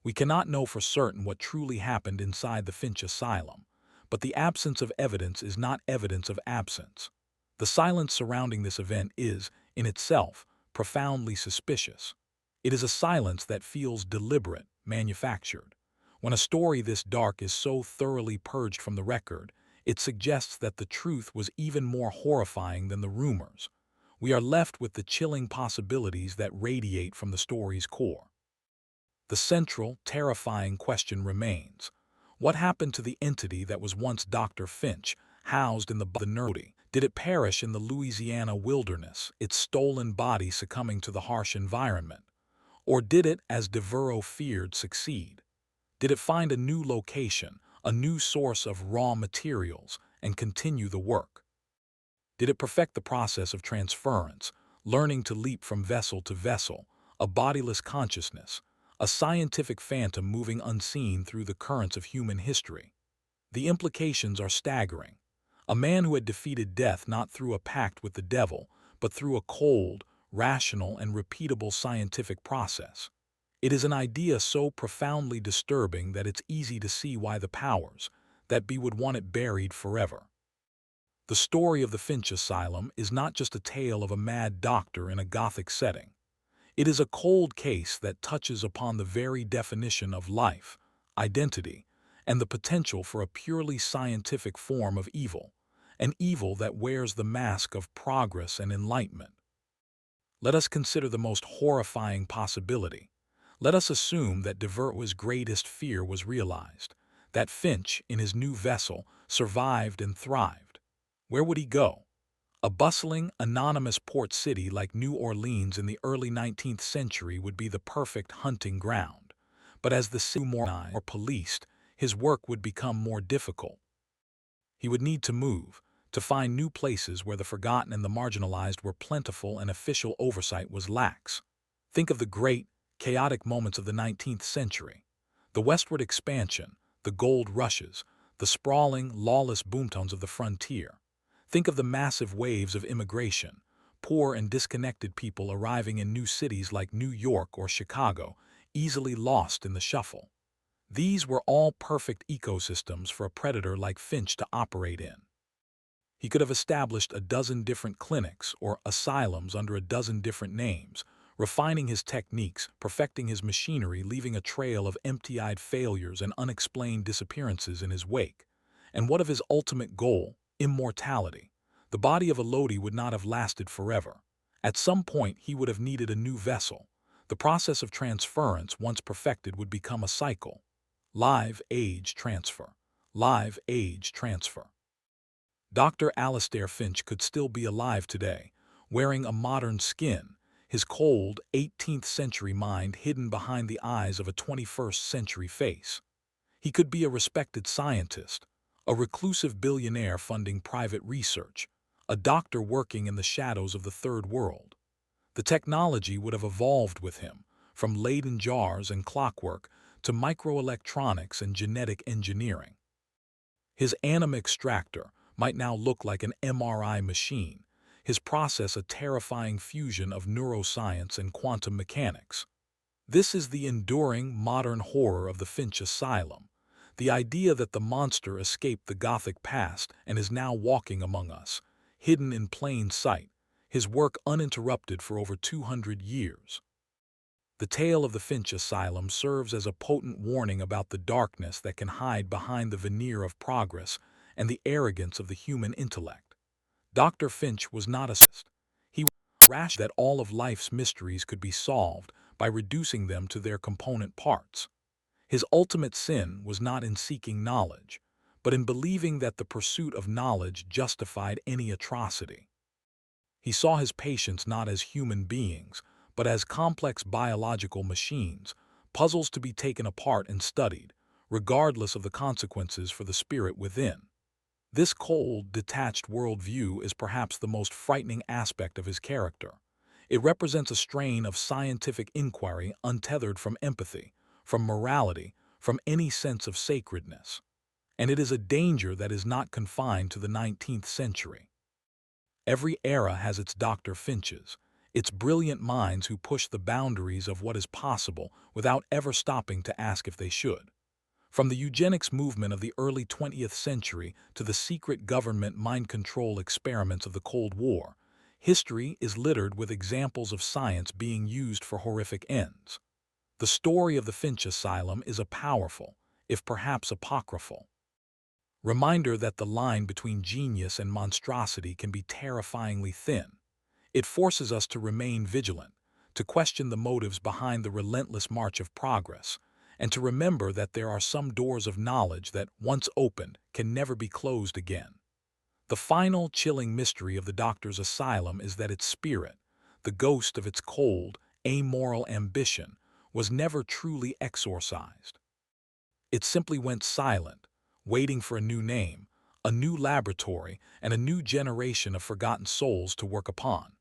We cannot know for certain what truly happened inside the Finch Asylum, but the absence of evidence is not evidence of absence. The silence surrounding this event is, in itself, profoundly suspicious. It is a silence that feels deliberate, manufactured. When a story this dark is so thoroughly purged from the record, it suggests that the truth was even more horrifying than the rumors. We are left with the chilling possibilities that radiate from the story's core. The central, terrifying question remains. What happened to the entity that was once Dr. Finch, housed in the nerdy? Did it perish in the Louisiana wilderness, its stolen body succumbing to the harsh environment? Or did it, as Devereaux feared, succeed? Did it find a new location, a new source of raw materials, and continue the work? Did it perfect the process of transference, learning to leap from vessel to vessel, a bodiless consciousness, a scientific phantom moving unseen through the currents of human history? The implications are staggering. A man who had defeated death not through a pact with the devil, but through a cold, rational, and repeatable scientific process. It is an idea so profoundly disturbing that it's easy to see why the powers that be would want it buried forever. The story of the Finch Asylum is not just a tale of a mad doctor in a Gothic setting. It is a cold case that touches upon the very definition of life, identity, and the potential for a purely scientific form of evil, an evil that wears the mask of progress and enlightenment. Let us consider the most horrifying possibility. Let us assume that Devereaux's greatest fear was realized, that Finch, in his new vessel, survived and thrived. Where would he go? A bustling, anonymous port city like New Orleans in the early 19th century would be the perfect hunting ground. But as the city more policed, his work would become more difficult. He would need to move, to find new places where the forgotten and the marginalized were plentiful and official oversight was lax. Think of the great, chaotic moments of the 19th century. The westward expansion, the gold rushes, the sprawling, lawless boomtowns of the frontier. Think of the massive waves of immigration, poor and disconnected people arriving in new cities like New York or Chicago, easily lost in the shuffle. These were all perfect ecosystems for a predator like Finch to operate in. He could have established a dozen different clinics or asylums under a dozen different names, refining his techniques, perfecting his machinery, leaving a trail of empty-eyed failures and unexplained disappearances in his wake. And what of his ultimate goal, immortality? The body of Elodie would not have lasted forever. At some point, he would have needed a new vessel. The process of transference, once perfected, would become a cycle. Live age transfer. Live age transfer. Dr. Alastair Finch could still be alive today, wearing a modern skin, his cold, 18th century mind hidden behind the eyes of a 21st century face. He could be a respected scientist, a reclusive billionaire funding private research, a doctor working in the shadows of the third world. The technology would have evolved with him, from Leyden jars and clockwork to microelectronics and genetic engineering. His anom extractor might now look like an MRI machine, his process a terrifying fusion of neuroscience and quantum mechanics. This is the enduring modern horror of the Finch Asylum, the idea that the monster escaped the Gothic past and is now walking among us, hidden in plain sight, his work uninterrupted for over 200 years. The tale of the Finch Asylum serves as a potent warning about the darkness that can hide behind the veneer of progress and the arrogance of the human intellect. Dr. Finch was not a scientist. He was rash that all of life's mysteries could be solved by reducing them to their component parts. His ultimate sin was not in seeking knowledge, but in believing that the pursuit of knowledge justified any atrocity. He saw his patients not as human beings, but as complex biological machines, puzzles to be taken apart and studied, regardless of the consequences for the spirit within. This cold, detached worldview is perhaps the most frightening aspect of his character. It represents a strain of scientific inquiry untethered from empathy, from morality, from any sense of sacredness. And it is a danger that is not confined to the 19th century. Every era has its Dr. Finches, its brilliant minds who push the boundaries of what is possible without ever stopping to ask if they should. From the eugenics movement of the early 20th century to the secret government mind control experiments of the Cold War, History is littered with examples of science being used for horrific ends. The story of the Finch Asylum is a powerful, if perhaps apocryphal, reminder that the line between genius and monstrosity can be terrifyingly thin. It forces us to remain vigilant, to question the motives behind the relentless march of progress, and to remember that there are some doors of knowledge that, once opened, can never be closed again. The final chilling mystery of the Doctor's Asylum is that its spirit, the ghost of its cold, amoral ambition, was never truly exorcised. It simply went silent, waiting for a new name, a new laboratory, and a new generation of forgotten souls to work upon.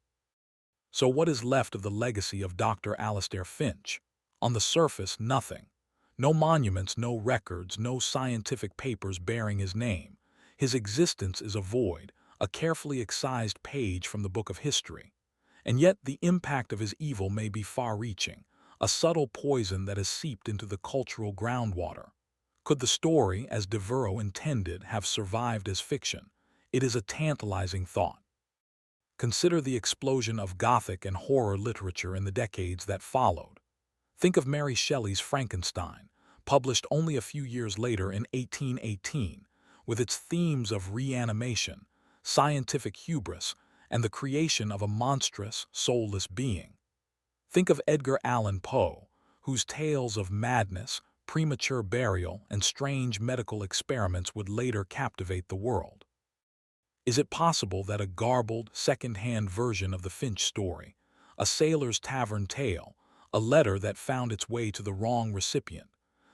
So what is left of the legacy of Dr. Alastair Finch? On the surface, nothing. No monuments, no records, no scientific papers bearing his name. His existence is a void, a carefully excised page from the book of history. And yet the impact of his evil may be far-reaching, a subtle poison that has seeped into the cultural groundwater. Could the story, as Devereux intended, have survived as fiction? It is a tantalizing thought. Consider the explosion of Gothic and horror literature in the decades that followed. Think of Mary Shelley's Frankenstein, published only a few years later in 1818, with its themes of reanimation, scientific hubris, and the creation of a monstrous, soulless being. Think of Edgar Allan Poe, whose tales of madness, premature burial, and strange medical experiments would later captivate the world. Is it possible that a garbled, second-hand version of the Finch story, a sailor's tavern tale, a letter that found its way to the wrong recipient,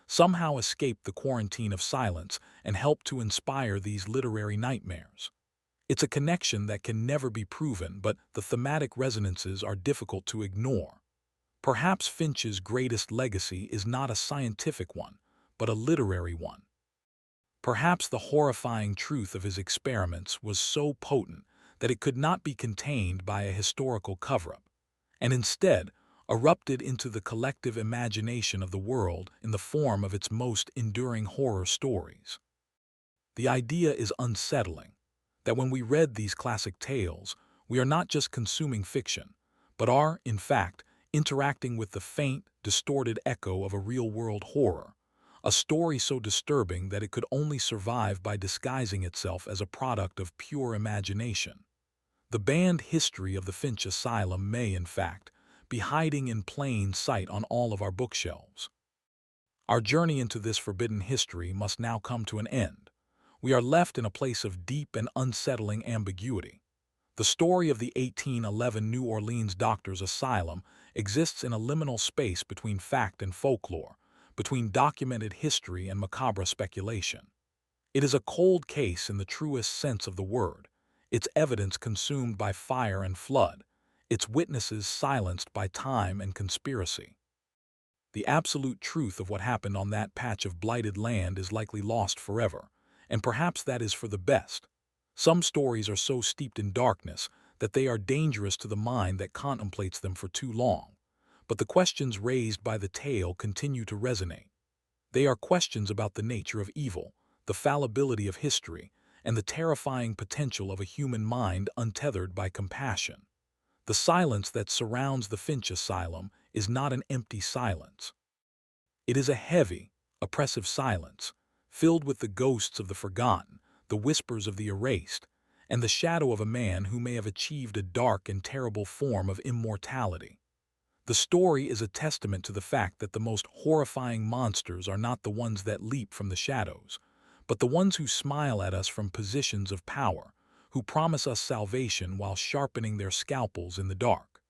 somehow escaped the quarantine of silence and helped to inspire these literary nightmares? It's a connection that can never be proven, but the thematic resonances are difficult to ignore. Perhaps Finch's greatest legacy is not a scientific one, but a literary one. Perhaps the horrifying truth of his experiments was so potent that it could not be contained by a historical cover-up, and instead erupted into the collective imagination of the world in the form of its most enduring horror stories. The idea is unsettling, that when we read these classic tales, we are not just consuming fiction, but are, in fact, interacting with the faint, distorted echo of a real-world horror, a story so disturbing that it could only survive by disguising itself as a product of pure imagination. The banned history of the Finch Asylum may, in fact, be hiding in plain sight on all of our bookshelves. Our journey into this forbidden history must now come to an end. We are left in a place of deep and unsettling ambiguity. The story of the 1811 New Orleans Doctor's Asylum exists in a liminal space between fact and folklore, between documented history and macabre speculation. It is a cold case in the truest sense of the word, its evidence consumed by fire and flood, its witnesses silenced by time and conspiracy. The absolute truth of what happened on that patch of blighted land is likely lost forever, and perhaps that is for the best. Some stories are so steeped in darkness that they are dangerous to the mind that contemplates them for too long. But the questions raised by the tale continue to resonate. They are questions about the nature of evil, the fallibility of history, and the terrifying potential of a human mind untethered by compassion. The silence that surrounds the Finch Asylum is not an empty silence. It is a heavy, oppressive silence, filled with the ghosts of the forgotten, the whispers of the erased, and the shadow of a man who may have achieved a dark and terrible form of immortality. The story is a testament to the fact that the most horrifying monsters are not the ones that leap from the shadows, but the ones who smile at us from positions of power, who promise us salvation while sharpening their scalpels in the dark.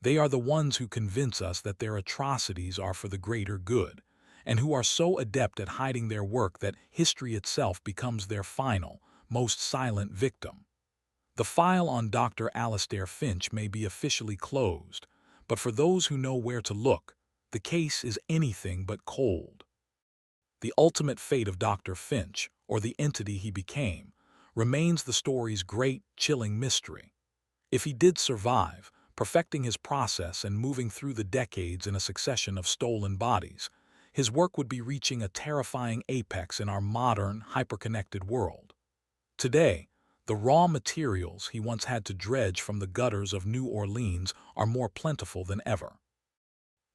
They are the ones who convince us that their atrocities are for the greater good, and who are so adept at hiding their work that history itself becomes their final, most silent victim. The file on Dr. Alastair Finch may be officially closed, but for those who know where to look, the case is anything but cold. The ultimate fate of Dr. Finch, or the entity he became, remains the story's great, chilling mystery. If he did survive, perfecting his process and moving through the decades in a succession of stolen bodies, his work would be reaching a terrifying apex in our modern, hyperconnected world. Today, The raw materials he once had to dredge from the gutters of New Orleans are more plentiful than ever.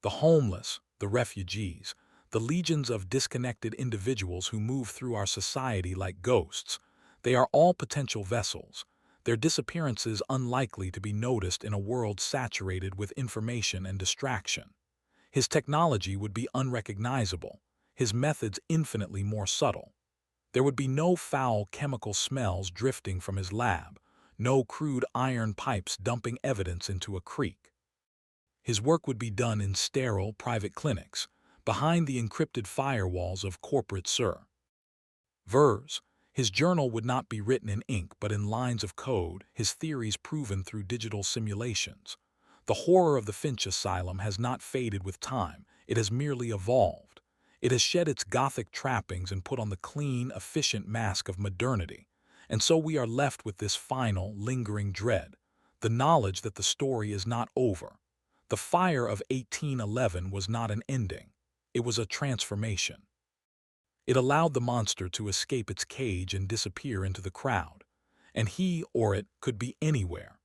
The homeless, the refugees, the legions of disconnected individuals who move through our society like ghosts, they are all potential vessels, their disappearances unlikely to be noticed in a world saturated with information and distraction. His technology would be unrecognizable, his methods infinitely more subtle. There would be no foul chemical smells drifting from his lab, no crude iron pipes dumping evidence into a creek. His work would be done in sterile private clinics, behind the encrypted firewalls of corporate servers. His journal would not be written in ink but in lines of code, his theories proven through digital simulations. The horror of the Finch Asylum has not faded with time, it has merely evolved. It has shed its Gothic trappings and put on the clean, efficient mask of modernity. And so we are left with this final, lingering dread, the knowledge that the story is not over. The fire of 1811 was not an ending, it was a transformation. It allowed the monster to escape its cage and disappear into the crowd. And he or it could be anywhere.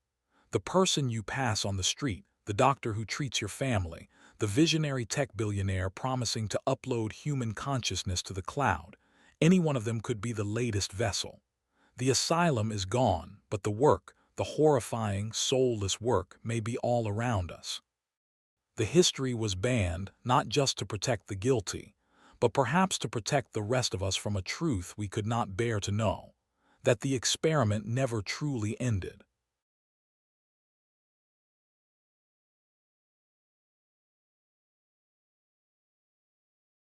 The person you pass on the street, the doctor who treats your family, the visionary tech billionaire promising to upload human consciousness to the cloud, any one of them could be the latest vessel. The asylum is gone, but the work, the horrifying, soulless work, may be all around us. The history was banned not just to protect the guilty, but perhaps to protect the rest of us from a truth we could not bear to know, that the experiment never truly ended.